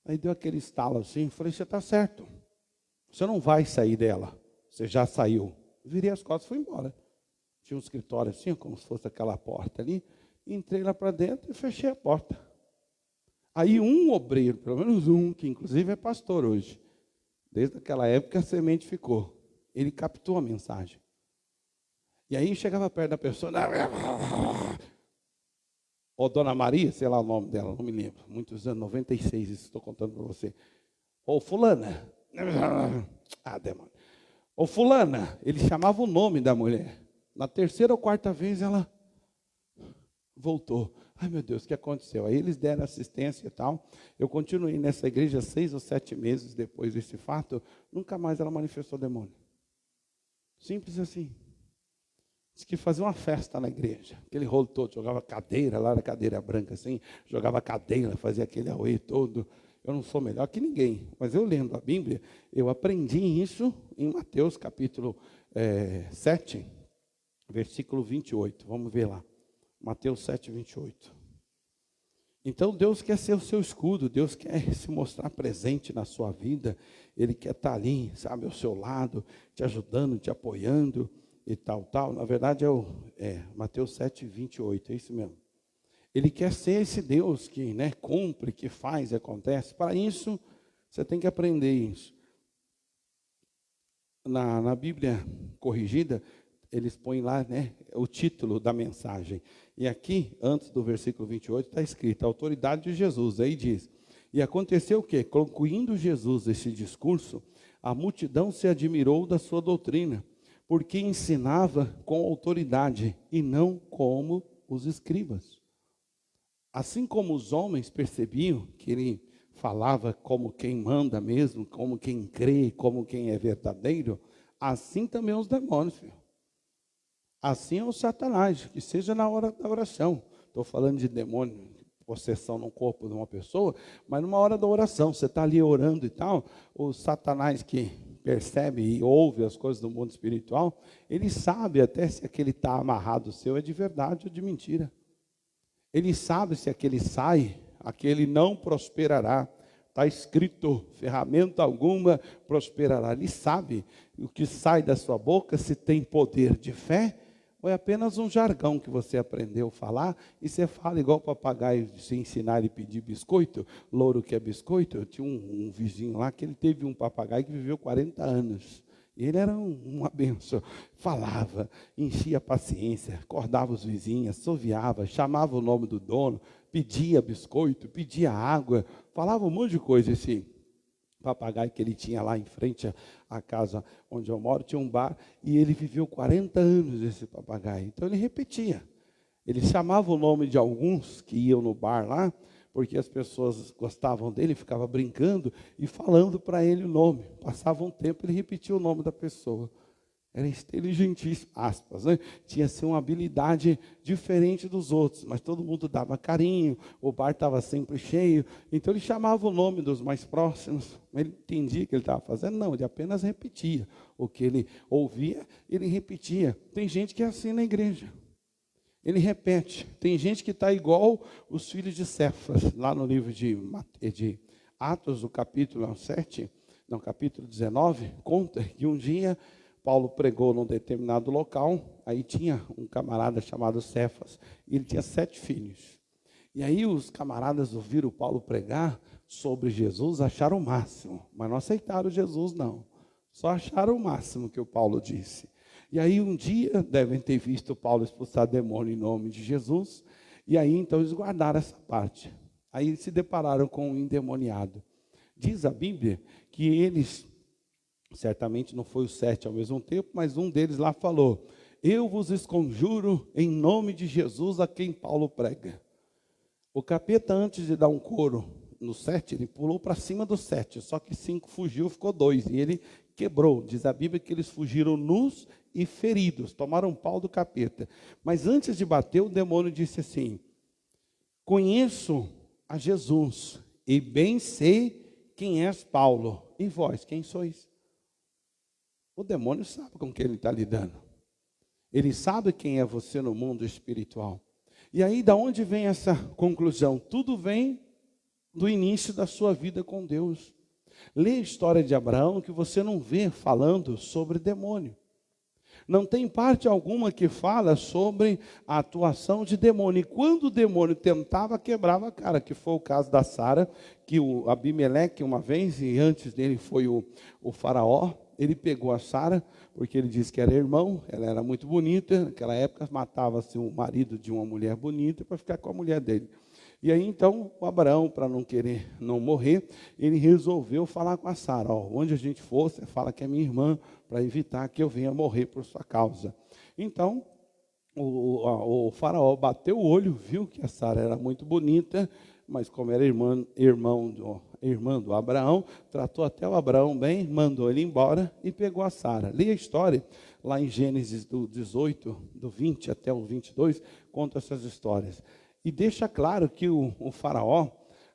aí deu aquele estalo assim, falei, você está certo, você não vai sair dela, você já saiu. Virei as costas e fui embora. Tinha um escritório assim, como se fosse aquela porta ali, entrei lá para dentro e fechei a porta. Aí um obreiro, pelo menos um, que inclusive é pastor hoje, desde aquela época a semente ficou, ele captou a mensagem. E aí chegava perto da pessoa, ou Dona Maria, sei lá o nome dela, não me lembro. Muitos anos, 96, isso estou contando para você. Ou fulana. Ah, demônio. Ou fulana, ele chamava o nome da mulher. Na terceira ou quarta vez ela voltou. Ai meu Deus, o que aconteceu? Aí eles deram assistência e tal. Eu continuei nessa igreja 6 ou 7 meses depois desse fato. Nunca mais ela manifestou demônio. Simples assim. Diz que fazia uma festa na igreja, aquele rolo todo, jogava cadeira, lá era cadeira branca assim, jogava cadeira, fazia aquele auê todo. Eu não sou melhor que ninguém, mas eu lendo a Bíblia, eu aprendi isso em Mateus capítulo 7, versículo 28. Vamos ver lá, Mateus 7, 28. Então Deus quer ser o seu escudo, Deus quer se mostrar presente na sua vida, Ele quer estar ali, sabe, ao seu lado, te ajudando, te apoiando, e tal. Na verdade é Mateus 7, 28, é isso mesmo. Ele quer ser esse Deus que, né, cumpre, que faz e acontece. Para isso, você tem que aprender isso. Na Bíblia corrigida, eles põem lá, né, o título da mensagem. E aqui, antes do versículo 28, está escrito, a autoridade de Jesus. Aí diz, E aconteceu o quê? Concluindo Jesus esse discurso, a multidão se admirou da sua doutrina, porque ensinava com autoridade e não como os escribas. Assim como os homens percebiam que ele falava como quem manda mesmo, como quem crê, como quem é verdadeiro, assim também os demônios, filho. Assim é o Satanás, que seja na hora da oração. Estou falando de demônio, possessão no corpo de uma pessoa, mas numa hora da oração, você está ali orando e tal, o Satanás que percebe e ouve as coisas do mundo espiritual, ele sabe até se aquele está amarrado seu é de verdade ou de mentira. Ele sabe se aquele sai, aquele não prosperará. Está escrito, ferramenta alguma prosperará. Ele sabe o que sai da sua boca, se tem poder de fé, ou é apenas um jargão que você aprendeu a falar, e você fala igual papagaio, se ensinar e pedir biscoito, louro que é biscoito. Eu tinha um vizinho lá, que ele teve um papagaio que viveu 40 anos. Ele era uma benção, falava, enchia a paciência, acordava os vizinhos, assoviava, chamava o nome do dono, pedia biscoito, pedia água, falava um monte de coisa. Esse papagaio que ele tinha lá em frente à casa onde eu moro, tinha um bar, e ele viveu 40 anos, esse papagaio. Então ele repetia, ele chamava o nome de alguns que iam no bar lá, porque as pessoas gostavam dele, ficava brincando e falando para ele o nome. Passava um tempo, ele repetia o nome da pessoa. Era inteligentíssimo, aspas, né? Tinha assim, uma habilidade diferente dos outros, mas todo mundo dava carinho, o bar estava sempre cheio, então ele chamava o nome dos mais próximos. Ele entendia o que ele estava fazendo? Não, ele apenas repetia. O que ele ouvia, ele repetia. Tem gente que é assim na igreja. Ele repete. Tem gente que está igual os filhos de Cefas, lá no livro de Atos, o capítulo 7, no capítulo 19, conta que um dia Paulo pregou num determinado local, aí tinha um camarada chamado Cefas, e ele tinha 7 filhos. E aí os camaradas ouviram Paulo pregar sobre Jesus, acharam o máximo, mas não aceitaram Jesus não, só acharam o máximo que o Paulo disse. E aí um dia, devem ter visto Paulo expulsar demônio em nome de Jesus, e aí então eles guardaram essa parte. Aí eles se depararam com um endemoniado. Diz a Bíblia que eles, certamente não foi os 7 ao mesmo tempo, mas um deles lá falou: eu vos esconjuro em nome de Jesus a quem Paulo prega. O capeta, antes de dar um coro no 7, ele pulou para cima do 7, só que 5 fugiu, ficou 2, e ele quebrou. Diz a Bíblia que eles fugiram nus e feridos, tomaram um pau do capeta. Mas antes de bater, o demônio disse assim: conheço a Jesus, e bem sei quem és Paulo, e vós, quem sois? O demônio sabe com quem ele está lidando. Ele sabe quem é você no mundo espiritual. E aí, da onde vem essa conclusão? Tudo vem do início da sua vida com Deus. Lê a história de Abraão, que você não vê falando sobre demônio. Não tem parte alguma que fala sobre a atuação de demônio. E quando o demônio tentava, quebrava a cara, que foi o caso da Sara, que o Abimeleque uma vez, e antes dele foi o faraó, ele pegou a Sara, porque ele disse que era irmão, ela era muito bonita, naquela época matava-se o marido de uma mulher bonita para ficar com a mulher dele. E aí então, o Abraão, para não querer não morrer, ele resolveu falar com a Sara: onde a gente for, você fala que é minha irmã, para evitar que eu venha morrer por sua causa. Então, o faraó bateu o olho, viu que a Sara era muito bonita, mas como era irmã do Abraão, tratou até o Abraão bem, mandou ele embora e pegou a Sara. Leia a história, lá em Gênesis do 18, do 20 até o 22, conta essas histórias. E deixa claro que o faraó,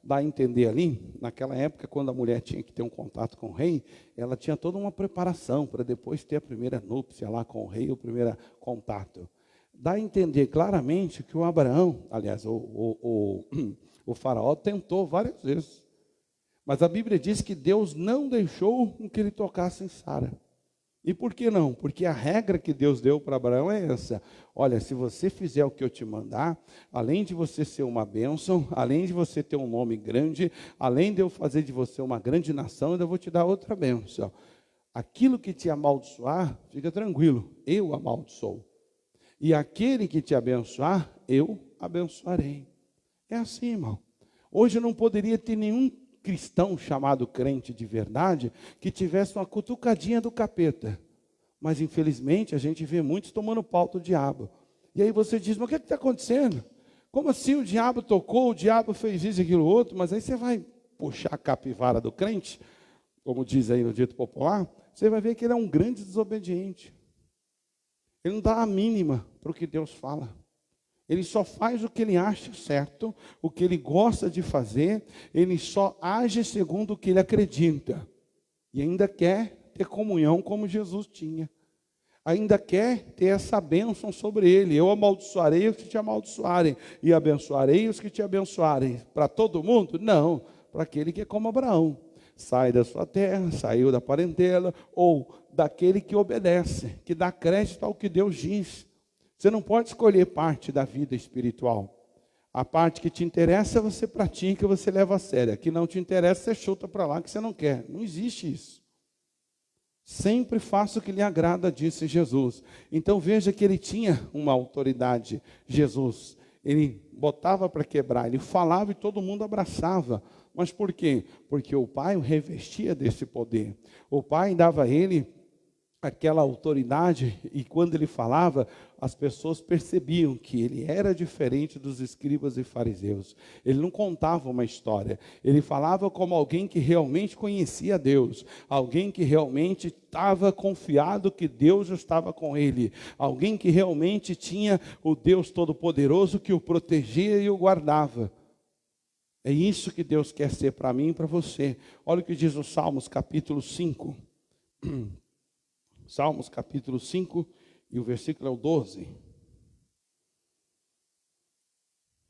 dá a entender ali, naquela época, quando a mulher tinha que ter um contato com o rei, ela tinha toda uma preparação para depois ter a primeira núpcia lá com o rei, o primeiro contato. Dá a entender claramente que o Abraão, aliás, o faraó tentou várias vezes. Mas a Bíblia diz que Deus não deixou que ele tocasse em Sara. E por que não? Porque a regra que Deus deu para Abraão é essa: olha, se você fizer o que eu te mandar, além de você ser uma bênção, além de você ter um nome grande, além de eu fazer de você uma grande nação, eu ainda vou te dar outra bênção. Aquilo que te amaldiçoar, fica tranquilo, eu amaldiçoo. E aquele que te abençoar, eu abençoarei. É assim, irmão. Hoje não poderia ter nenhum cristão chamado crente de verdade que tivesse uma cutucadinha do capeta. Mas infelizmente a gente vê muitos tomando pau do diabo. E aí você diz, mas o que está acontecendo? Como assim o diabo tocou, o diabo fez isso e aquilo outro? Mas aí você vai puxar a capivara do crente, como diz aí no dito popular, você vai ver que ele é um grande desobediente. Ele não dá a mínima para o que Deus fala. Ele só faz o que ele acha certo, o que ele gosta de fazer, ele só age segundo o que ele acredita. E ainda quer ter comunhão como Jesus tinha. Ainda quer ter essa bênção sobre ele. Eu amaldiçoarei os que te amaldiçoarem, e abençoarei os que te abençoarem. Para todo mundo? Não, para aquele que é como Abraão. Sai da sua terra, saiu da parentela, ou daquele que obedece, que dá crédito ao que Deus diz. Você não pode escolher parte da vida espiritual. A parte que te interessa, você pratica, você leva a sério. A que não te interessa, você chuta para lá que você não quer. Não existe isso. Sempre faça o que lhe agrada, disse Jesus. Então veja que ele tinha uma autoridade, Jesus. Ele botava para quebrar, ele falava e todo mundo abraçava. Mas por quê? Porque o Pai o revestia desse poder. O Pai dava a ele aquela autoridade, e quando ele falava, as pessoas percebiam que ele era diferente dos escribas e fariseus. Ele não contava uma história, ele falava como alguém que realmente conhecia Deus, alguém que realmente estava confiado que Deus estava com ele, alguém que realmente tinha o Deus Todo-Poderoso que o protegia e o guardava. É isso que Deus quer ser para mim e para você. Olha o que diz o Salmos capítulo 5. Salmos capítulo 5 e o versículo é o 12.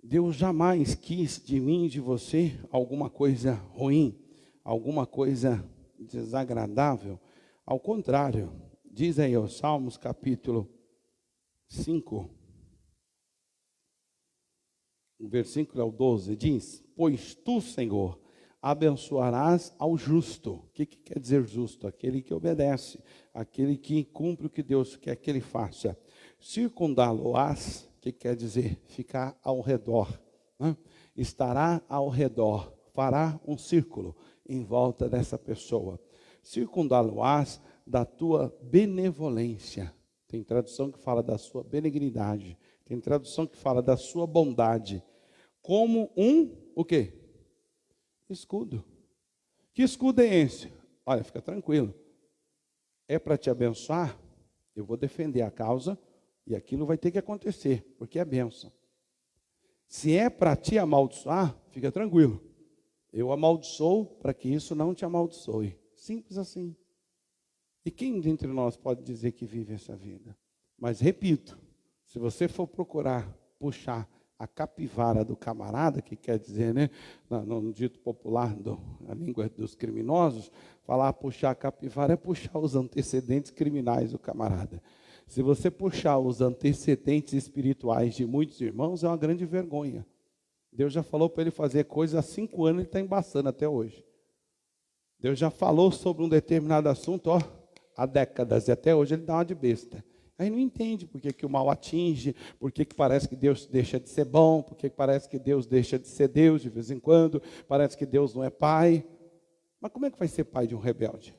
Deus jamais quis de mim e de você alguma coisa ruim, alguma coisa desagradável. Ao contrário, diz aí o Salmos capítulo 5, o versículo é o 12, diz: pois tu, Senhor, abençoarás ao justo. O que quer dizer justo? Aquele que obedece, aquele que cumpre o que Deus quer que ele faça. Circundá-lo-ás, que quer dizer ficar ao redor, né? Estará ao redor, fará um círculo em volta dessa pessoa. Circundá-lo-ás da tua benevolência. Tem tradução que fala da sua benignidade, tem tradução que fala da sua bondade, como o quê? Escudo. Que escudo é esse? Olha, fica tranquilo. É para te abençoar? Eu vou defender a causa e aquilo vai ter que acontecer, porque é bênção. Se é para te amaldiçoar, fica tranquilo. Eu amaldiçoo para que isso não te amaldiçoe. Simples assim. E quem dentre nós pode dizer que vive essa vida? Mas repito, se você for procurar puxar a capivara do camarada, que quer dizer, né, no dito popular, a língua dos criminosos, falar puxar a capivara é puxar os antecedentes criminais do camarada. Se você puxar os antecedentes espirituais de muitos irmãos, é uma grande vergonha. Deus já falou para ele fazer coisas há 5 anos, ele está embaçando até hoje. Deus já falou sobre um determinado assunto, há décadas, e até hoje ele dá uma de besta. Aí não entende por que o mal atinge, por que parece que Deus deixa de ser bom, por que parece que Deus deixa de ser Deus de vez em quando, parece que Deus não é pai. Mas como é que vai ser pai de um rebelde?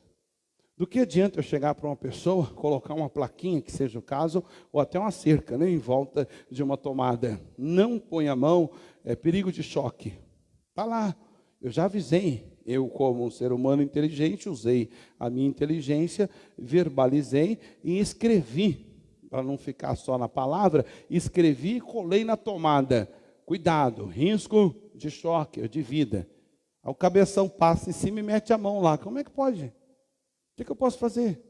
Do que adianta eu chegar para uma pessoa, colocar uma plaquinha, que seja o caso, ou até uma cerca, né, em volta de uma tomada? Não põe a mão, é perigo de choque. Está lá, eu já avisei. Eu, como um ser humano inteligente, usei a minha inteligência, verbalizei e escrevi, para não ficar só na palavra, escrevi e colei na tomada. Cuidado, risco de choque, de vida. Aí o cabeção passa em cima e mete a mão lá. Como é que pode? O que eu posso fazer?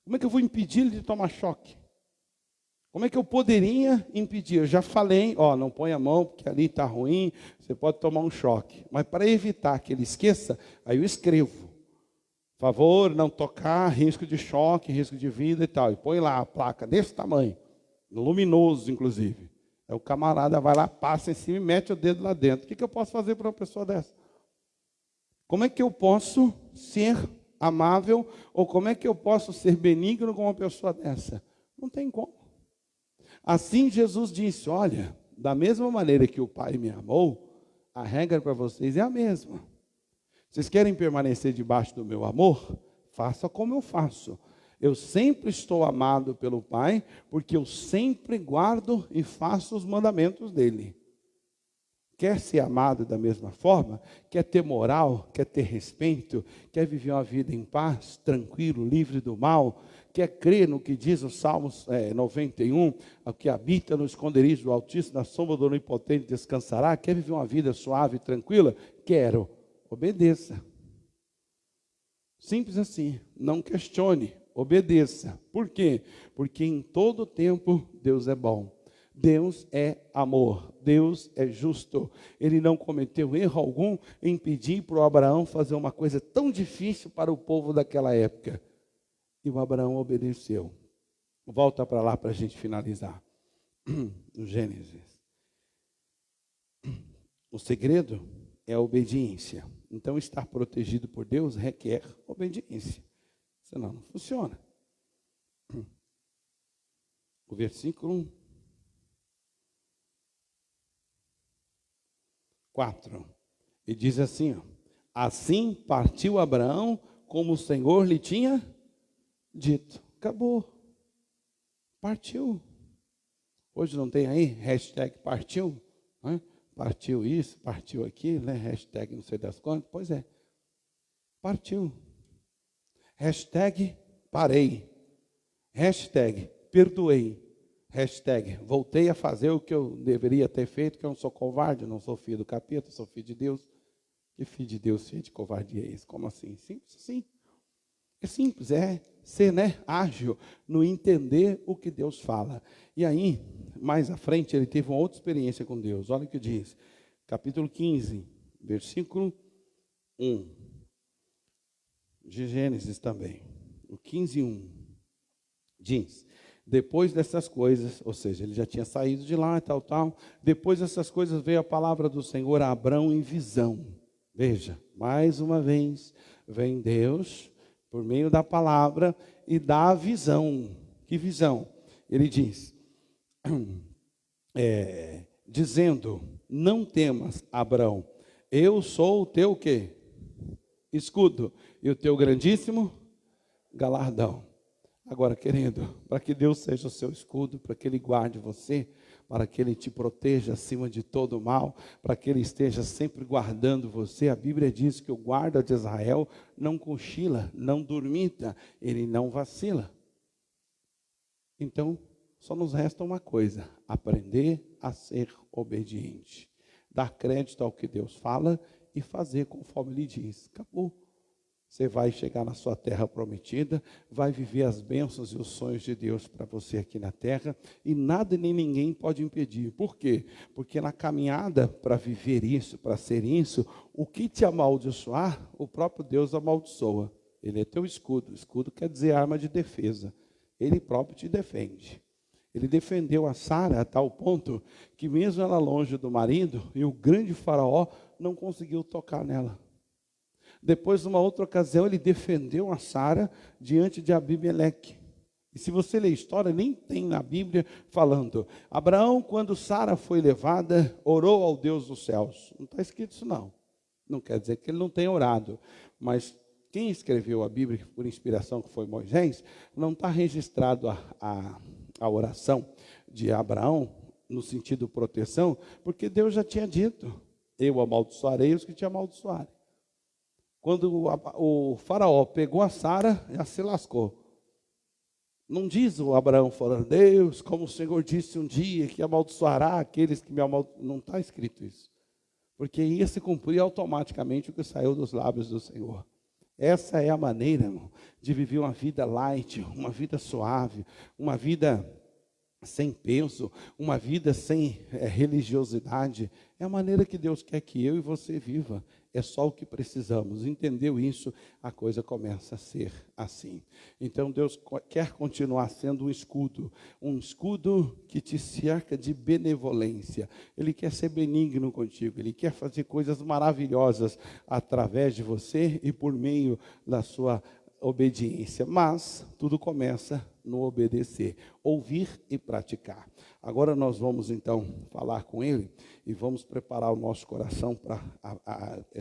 Como é que eu vou impedir ele de tomar choque? Como é que eu poderia impedir? Eu já falei, não põe a mão, porque ali está ruim, você pode tomar um choque. Mas para evitar que ele esqueça, aí eu escrevo. Favor, não tocar, risco de choque, risco de vida e tal. E põe lá a placa desse tamanho, luminoso inclusive. Aí o camarada vai lá, passa em cima e mete o dedo lá dentro. O que eu posso fazer para uma pessoa dessa? Como é que eu posso ser amável, ou como é que eu posso ser benigno com uma pessoa dessa? Não tem como. Assim Jesus disse, olha, da mesma maneira que o Pai me amou, a regra para vocês é a mesma. Vocês querem permanecer debaixo do meu amor? Faça como eu faço. Eu sempre estou amado pelo Pai, porque eu sempre guardo e faço os mandamentos dele. Quer ser amado da mesma forma? Quer ter moral? Quer ter respeito? Quer viver uma vida em paz, tranquilo, livre do mal? Quer crer no que diz o Salmos 91? O que habita no esconderijo do Altíssimo, na sombra do Onipotente descansará? Quer viver uma vida suave e tranquila? Quero. Obedeça. Simples assim. Não questione. Obedeça. Por quê? Porque em todo tempo Deus é bom. Deus é amor, Deus é justo. Ele não cometeu erro algum em pedir para o Abraão fazer uma coisa tão difícil para o povo daquela época. E o Abraão obedeceu. Volta para lá para a gente finalizar. No Gênesis. O segredo é a obediência. Então, estar protegido por Deus requer obediência. Senão não funciona. O versículo 4. E diz assim, ó, assim partiu Abraão como o Senhor lhe tinha dito. Acabou. Partiu. Hoje não tem aí hashtag partiu? Né? Partiu isso, partiu aquilo, né? Hashtag não sei das quantas. Pois é. Partiu. Hashtag parei. Hashtag perdoei. Hashtag voltei a fazer o que eu deveria ter feito, que eu não sou covarde, não sou filho do capeta, sou filho de Deus. Que filho de Deus, filho de covardia é esse? Como assim? Simples assim. É simples, é ser, ágil no entender o que Deus fala. E aí, mais à frente, ele teve uma outra experiência com Deus. Olha o que diz. Capítulo 15, versículo 1. De Gênesis também. O 15, 1. Diz: depois dessas coisas, ou seja, ele já tinha saído de lá e tal. Depois dessas coisas veio a palavra do Senhor a Abrão em visão. Veja, mais uma vez, vem Deus por meio da palavra e dá a visão. Que visão? Ele diz, dizendo, não temas, Abrão, eu sou o teu quê? Escudo, e o teu grandíssimo galardão. Agora, querido, para que Deus seja o seu escudo, para que Ele guarde você, para que Ele te proteja acima de todo mal, para que Ele esteja sempre guardando você, a Bíblia diz que o guarda de Israel não cochila, não dormita, ele não vacila. Então, só nos resta uma coisa, aprender a ser obediente, dar crédito ao que Deus fala e fazer conforme Ele diz. Acabou. Você vai chegar na sua terra prometida, vai viver as bênçãos e os sonhos de Deus para você aqui na terra, e nada nem ninguém pode impedir. Por quê? Porque na caminhada para viver isso, para ser isso, o que te amaldiçoar, o próprio Deus amaldiçoa. Ele é teu escudo. Escudo quer dizer arma de defesa. Ele próprio te defende. Ele defendeu a Sara a tal ponto que mesmo ela longe do marido, e o grande faraó não conseguiu tocar nela. Depois, numa outra ocasião, ele defendeu a Sara diante de Abimeleque. E se você ler a história, nem tem na Bíblia falando, Abraão, quando Sara foi levada, orou ao Deus dos céus. Não está escrito isso não. Não quer dizer que ele não tenha orado. Mas quem escreveu a Bíblia por inspiração, que foi Moisés, não está registrado a oração de Abraão, no sentido proteção, porque Deus já tinha dito, eu amaldiçoarei os que te amaldiçoarem. Quando o faraó pegou a Sara, já se lascou. Não diz o Abraão falando, Deus, como o Senhor disse um dia, que amaldiçoará aqueles que me amaldiçoarão. Não está escrito isso. Porque ia se cumprir automaticamente o que saiu dos lábios do Senhor. Essa é a maneira, irmão, de viver uma vida light, uma vida suave, uma vida sem peso, uma vida sem religiosidade. É a maneira que Deus quer que eu e você viva. É só o que precisamos. Entendeu isso? A coisa começa a ser assim. Então Deus quer continuar sendo um escudo que te cerca de benevolência. Ele quer ser benigno contigo. Ele quer fazer coisas maravilhosas através de você e por meio da sua obediência, mas tudo começa no obedecer, ouvir e praticar. Agora nós vamos então falar com ele e vamos preparar o nosso coração para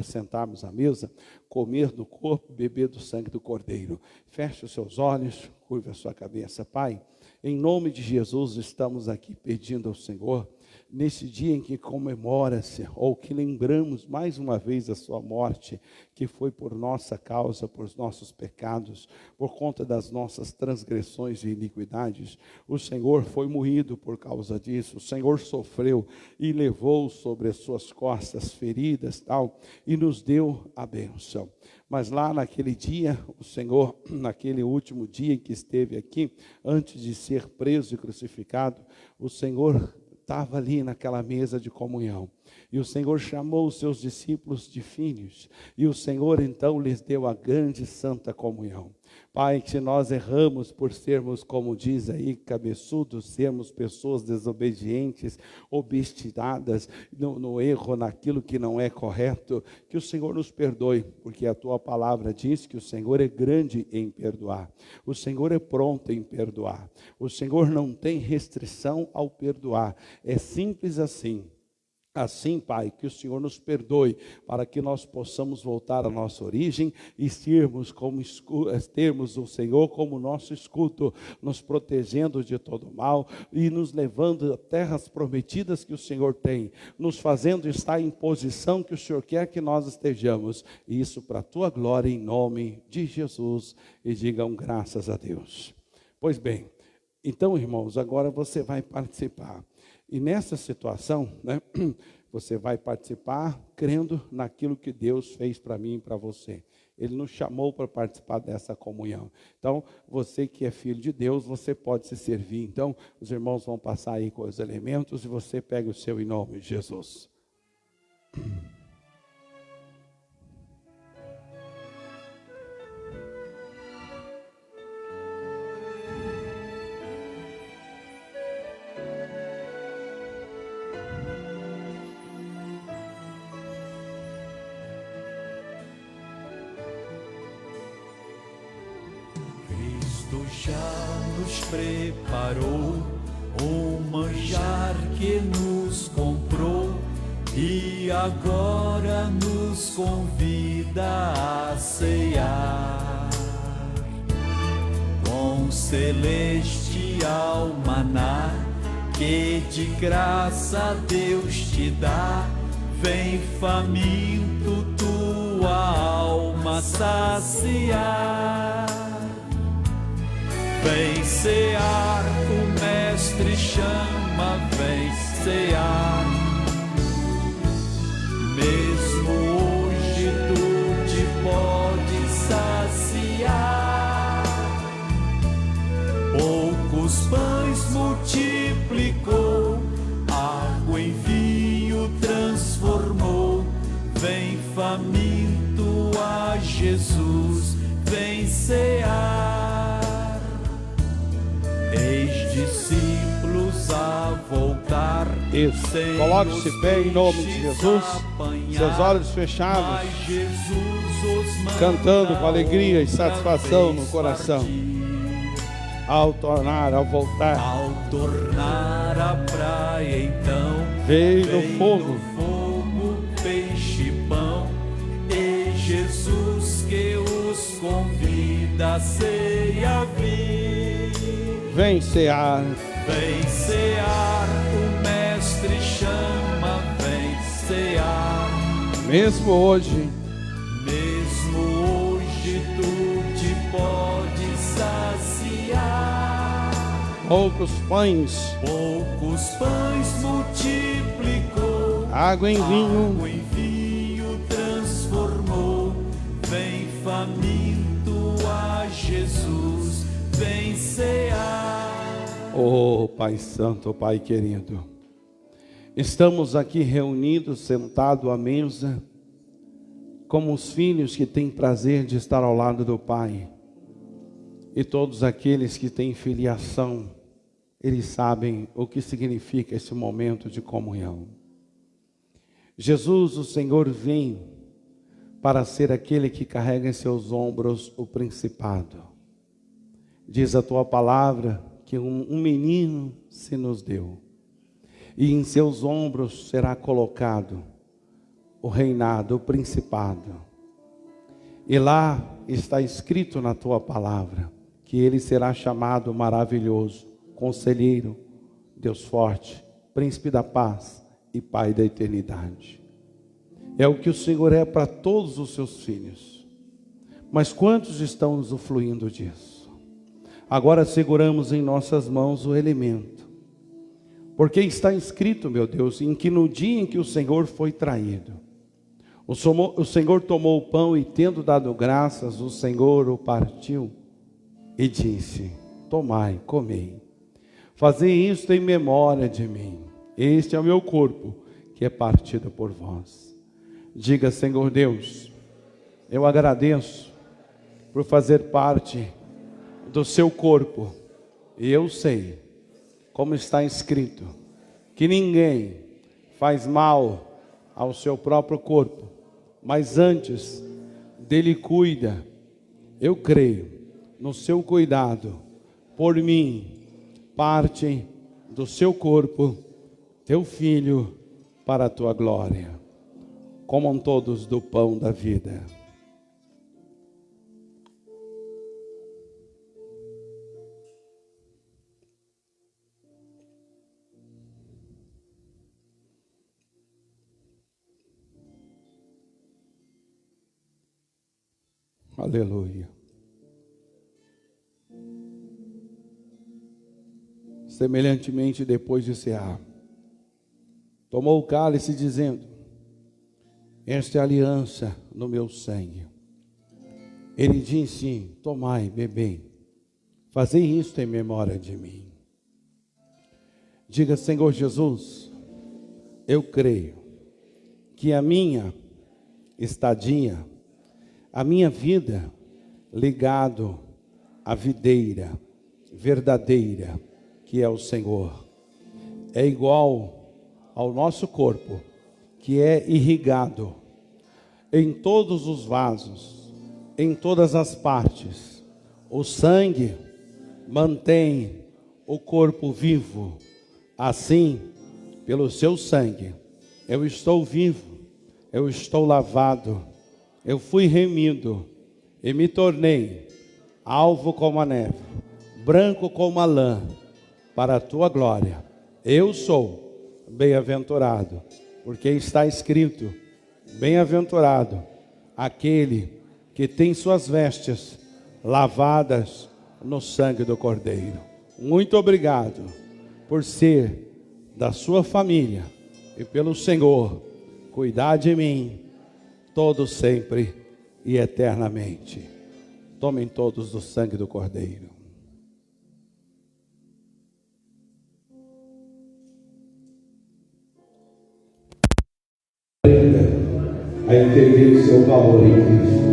sentarmos à mesa, comer do corpo, beber do sangue do Cordeiro. Feche os seus olhos, curva a sua cabeça. Pai, em nome de Jesus estamos aqui pedindo ao Senhor, nesse dia em que comemora-se, ou que lembramos mais uma vez a sua morte, que foi por nossa causa, por nossos pecados, por conta das nossas transgressões e iniquidades. O Senhor foi moído por causa disso, o Senhor sofreu e levou sobre as suas costas feridas, tal, e nos deu a bênção. Mas lá naquele dia, o Senhor, naquele último dia em que esteve aqui, antes de ser preso e crucificado, o Senhor estava ali naquela mesa de comunhão, e o Senhor chamou os seus discípulos de filhos, e o Senhor então lhes deu a grande e santa comunhão. Pai, que se nós erramos por sermos, como diz aí, cabeçudos, sermos pessoas desobedientes, obstinadas no erro, naquilo que não é correto, que o Senhor nos perdoe, porque a tua palavra diz que o Senhor é grande em perdoar, o Senhor é pronto em perdoar, o Senhor não tem restrição ao perdoar, é simples assim. Assim, Pai, que o Senhor nos perdoe, para que nós possamos voltar à nossa origem e termos o Senhor como nosso escudo, nos protegendo de todo mal e nos levando a terras prometidas que o Senhor tem, nos fazendo estar em posição que o Senhor quer que nós estejamos, e isso para a tua glória, em nome de Jesus, e digam graças a Deus. Pois bem, então, irmãos, agora você vai participar. E nessa situação, né, você vai participar crendo naquilo que Deus fez para mim e para você. Ele nos chamou para participar dessa comunhão. Então, você que é filho de Deus, você pode se servir. Então, os irmãos vão passar aí com os elementos e você pega o seu em nome de Jesus. Já nos preparou um manjar que nos comprou e agora nos convida a cear com celestial maná que de graça Deus te dá. Vem faminto tua alma saciar. Vem cear, o mestre chama, vem cear. Mesmo hoje tu te podes saciar. Poucos pães multiplicou, água em vinho transformou. Vem faminto a Jesus, vem cear. Eis discípulos a voltar. Isso. Coloque-se de pé em nome de Jesus. Seus olhos fechados. Cantando com alegria e satisfação no coração. Ao tornar, ao voltar. Ao tornar a praia, então veio no fogo, peixe e pão. E Jesus que os convida a ceia vir. Vem cear, vem cear, o mestre chama, vem cear. Mesmo hoje tu te podes saciar. Poucos pães multiplicou, água em vinho transformou. Vem faminto a Jesus, vem cear. Oh Pai Santo, Pai querido, estamos aqui reunidos, sentados à mesa, como os filhos que têm prazer de estar ao lado do Pai. E todos aqueles que têm filiação, eles sabem o que significa esse momento de comunhão. Jesus, o Senhor, vem para ser aquele que carrega em seus ombros o principado. Diz a tua palavra que um menino se nos deu, e em seus ombros será colocado o reinado, o principado. E lá está escrito na tua palavra que ele será chamado maravilhoso, conselheiro, Deus forte, príncipe da paz e pai da eternidade. É o que o Senhor é para todos os seus filhos. Mas quantos estão usufruindo disso? Agora seguramos em nossas mãos o elemento. Porque está escrito, meu Deus, em que no dia em que o Senhor foi traído, o Senhor tomou o pão e, tendo dado graças, o Senhor o partiu e disse: tomai, comei, fazei isto em memória de mim. Este é o meu corpo, que é partido por vós. Diga: Senhor Deus, eu agradeço por fazer parte do seu corpo, e eu sei, como está escrito, que ninguém faz mal ao seu próprio corpo, mas antes dele cuida. Eu creio no seu cuidado por mim, parte do seu corpo, teu filho, para a tua glória. Comam todos do pão da vida. Aleluia. Semelhantemente, depois de cear, tomou o cálice, dizendo: esta é a aliança no meu sangue. Ele disse: tomai, bebei, fazei isto em memória de mim. Diga: Senhor Jesus, eu creio que a minha estadia, a minha vida ligado à videira verdadeira, que é o Senhor, é igual ao nosso corpo, que é irrigado em todos os vasos, em todas as partes. O sangue mantém o corpo vivo. Assim, pelo seu sangue, eu estou vivo, eu estou lavado, eu fui remido e me tornei alvo como a neve, branco como a lã, para a tua glória. Eu sou bem-aventurado, porque está escrito: bem-aventurado aquele que tem suas vestes lavadas no sangue do Cordeiro. Muito obrigado por ser da sua família e pelo Senhor cuidar de mim todo sempre e eternamente. Tomem todos do sangue do Cordeiro. Aprenda a entender o seu valor em Cristo.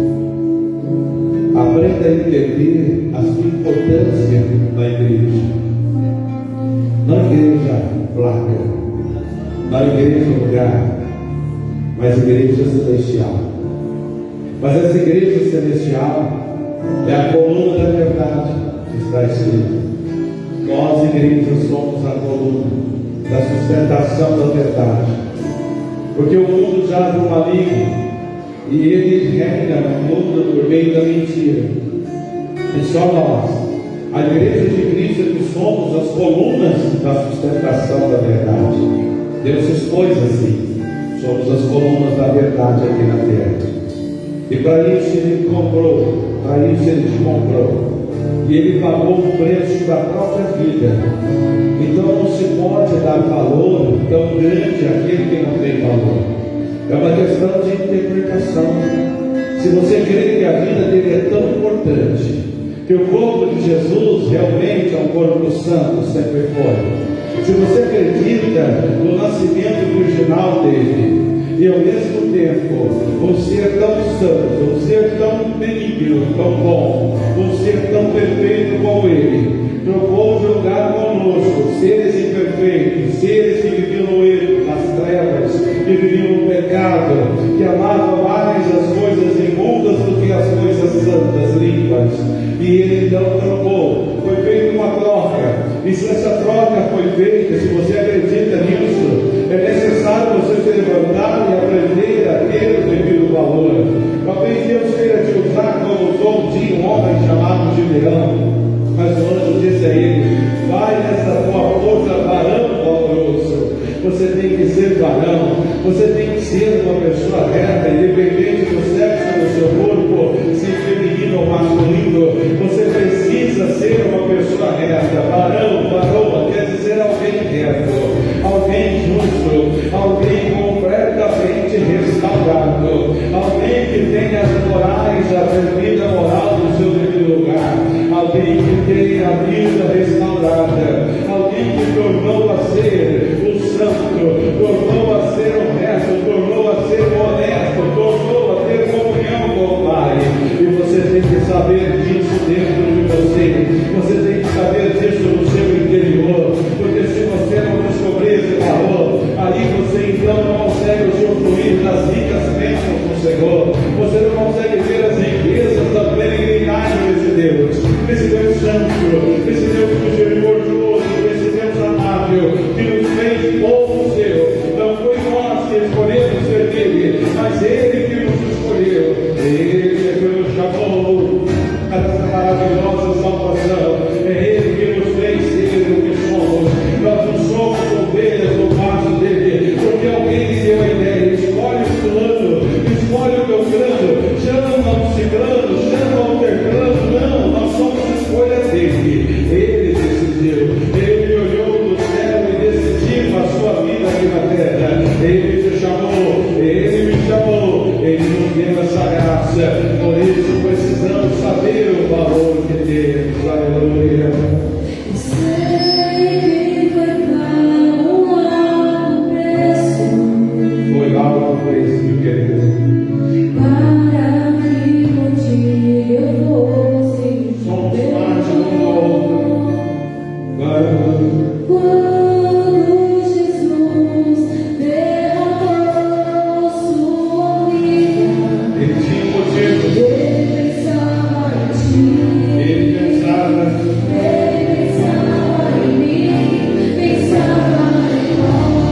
Aprenda a entender a sua importância na igreja. Não igreja placa, não igreja lugar, mas igreja celestial. Mas essa igreja celestial é a coluna da verdade que está escrito. Nós, igreja, somos a coluna da sustentação da verdade. Porque o mundo jaz no maligno e ele reina no mundo por meio da mentira. E só nós, a igreja de Cristo, que somos as colunas da sustentação da verdade. Deus expôs assim: somos as colunas da verdade aqui na terra. E para isso Ele comprou, para isso Ele te comprou. E Ele pagou o preço da própria vida. Então não se pode dar valor tão grande àquele que não tem valor. É uma questão de interpretação. Se você crê que a vida dele é tão importante, que o corpo de Jesus realmente é um corpo santo, sempre foi. Se você acredita no nascimento virginal dele, e ao mesmo tempo um ser tão santo, um ser tão benigno, tão bom, um ser tão perfeito como ele, trocou de lugar conosco, seres imperfeitos, seres que viviam no erro, nas trevas, que viviam no pecado, que amavam mais as coisas das línguas. E ele então trocou, foi feita uma troca. E se essa troca foi feita, se você acredita nisso, é necessário você se levantar e aprender a ter o devido valor. Talvez Deus queira te usar como usou de um homem chamado Gideão. Mas o anjo disse a ele: vai nessa tua força, varão valoroso. Você tem que ser varão, você tem que ser uma pessoa reta, independente do sexo do seu corpo, se feminino ou masculino. Você precisa ser uma pessoa reta. Varão, varoa, quer dizer alguém reto, alguém justo, alguém completamente restaurado, alguém que tem as morais, a vida moral do seu devido lugar, alguém que tem a vida restaurada, alguém que tornou a ser o santo, tornou a ser honesto, tornou a ser honesto, tornou a ter comunhão com o Pai. E você tem que saber disso dentro de você, você tem que saber disso no seu interior, porque se você não descobrir esse valor, aí você então não consegue usufruir das ricas bênçãos do Senhor, você não consegue ver as riquezas da peregrinagem desse Deus santo, esse Deus misericordioso, esse Deus amável, que nos fez povo seu. Não foi nós que escolhemos ser dele, mas ele que nos escolheu. Ele é que nos chamou a essa maravilhosa salvação. É ele que nos fez ser o que somos. Nós não somos ovelhas no passo dele, porque alguém lhe deu a ideia: escolhe o fulano, escolhe o Beltrano, chama o ciclano, chama o terclano. Não, nós somos escolha dele. Ele decidiu, ele olhou do céu e decidiu a sua vida aqui na terra. Ele te chamou, ele me chamou, ele nos deu essa graça. Por isso precisamos saber o valor que temos. Aleluia. Foi alto o preço, meu querido. Para que um dia eu fosse Somos mais um do outro. quando Jesus derramou sua vida. Ele tinha um motivo. Ele pensava em ti, Ele pensava em mim, pensava em nós.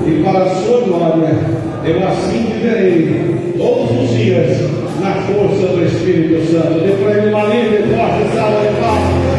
e para a sua glória. Eu assim viverei todos os dias na força do Espírito Santo. Dê para ele uma livre, forte salva de palmas.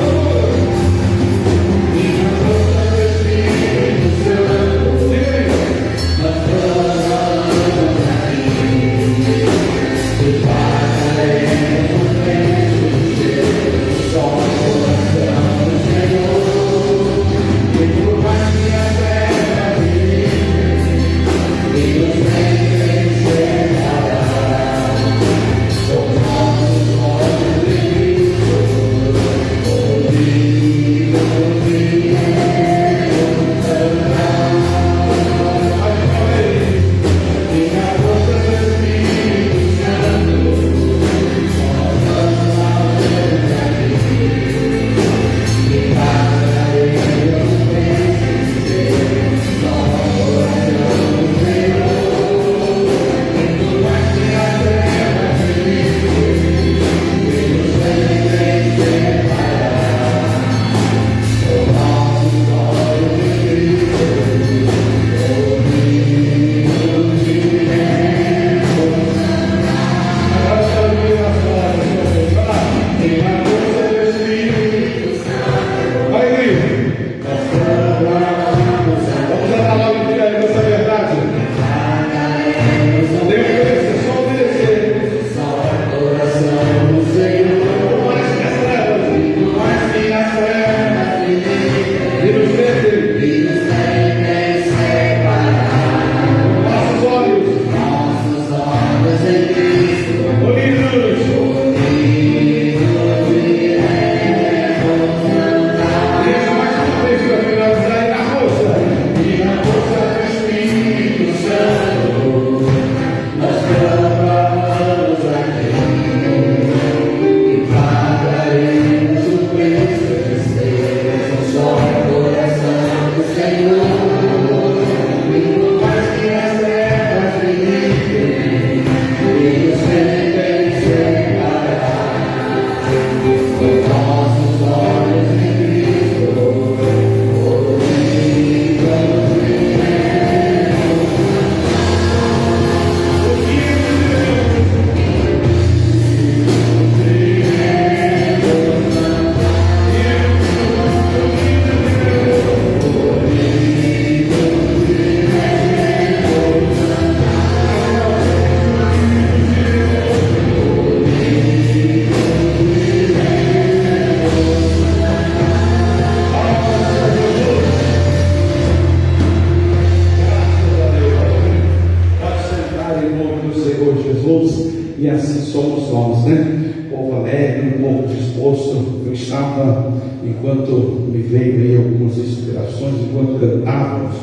E assim somos nós, né? Povo alegre, povo disposto. Eu estava, enquanto me veio aí algumas inspirações, enquanto cantávamos,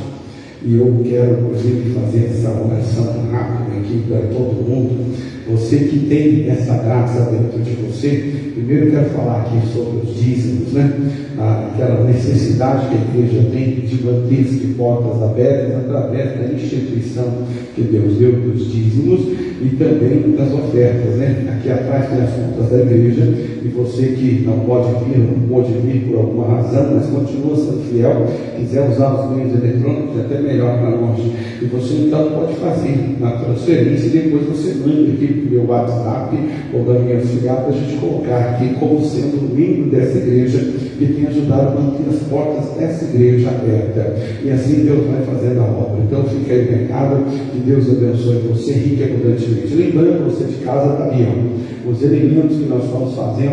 e eu quero, inclusive, fazer essa oração rápida aqui para todo mundo. Você que tem essa graça dentro de você, primeiro eu quero falar aqui sobre os dízimos, né? Aquela necessidade que a igreja tem de manter-se de portas abertas através da instituição que Deus deu dos dízimos e também das ofertas, né? Aqui atrás tem as contas da igreja, e você que não pode vir, não pôde vir por alguma razão, mas continua sendo fiel, quiser usar os meios eletrônicos, é até melhor para nós. E você então pode fazer na transferência e depois você manda aqui para o meu WhatsApp ou da minha auxiliar para a gente colocar aqui como sendo um membro dessa igreja que tem ajudado a manter as portas dessa igreja aberta. E assim Deus vai fazendo a obra. Então fica aí o recado, que Deus abençoe você rica e abundantemente. Lembrando você de casa da avião, os elementos que nós estamos fazendo,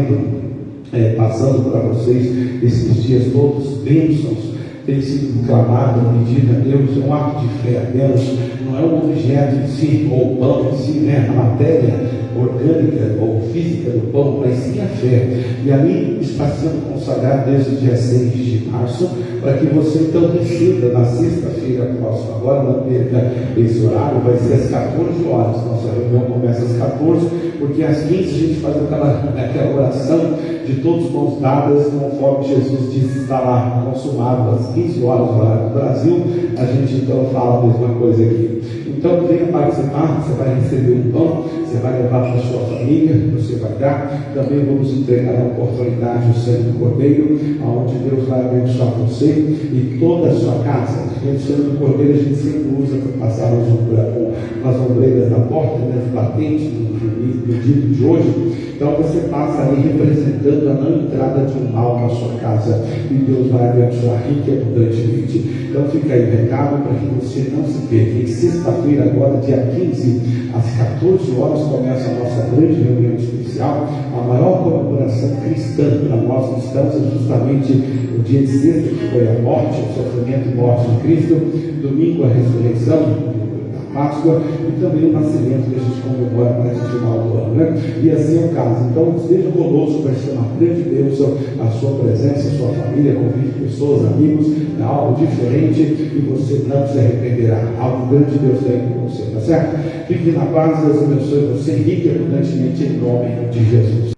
passando para vocês esses dias todos, bênçãos, tem sido clamado, pedido a Deus, é um ato de fé apenas, não é um objeto em si, ou o pão em si, né? A matéria orgânica ou física do pão, mas sim a fé. E ali está sendo consagrado desde o dia 6 de março, para que você então receba na sexta-feira próxima. Agora não perca esse horário, vai ser às 14 horas. Nossa reunião começa às 14, porque às 15 a gente faz aquela oração de todos mãos dadas, conforme Jesus disse, está lá consumado às 15 horas no horário do Brasil. A gente então fala a mesma coisa aqui. Então Então venha participar, você vai receber um pão, você vai levar para a sua família, você vai dar. Também vamos entregar a oportunidade do sangue do Cordeiro, aonde Deus vai abençoar você e toda a sua casa. O sangue do Cordeiro a gente sempre usa para passar nas ombreiras da porta, nas batentes no dito de hoje. Então você passa ali representando a não entrada de um mal na sua casa, e Deus vai abençoar rica e abundantemente. Então fica aí o recado para que você não se perca. Em sexta-feira, agora dia 15, às 14 horas, começa a nossa grande reunião especial, a maior comemoração cristã para nós cristãos, é justamente o dia de sexta, que foi a morte, o sofrimento e morte de Cristo, domingo a ressurreição, Páscoa, e também o nascimento que a gente comemora mais no final do ano, né? E assim é o caso. Então esteja conosco, vai ser uma grande bênção a sua presença, a sua família, convide pessoas, amigos, é algo diferente e você não se arrependerá. Algo grande Deus tem com você, tá certo? Fique na paz, Deus abençoe você rica e abundantemente em nome de Jesus.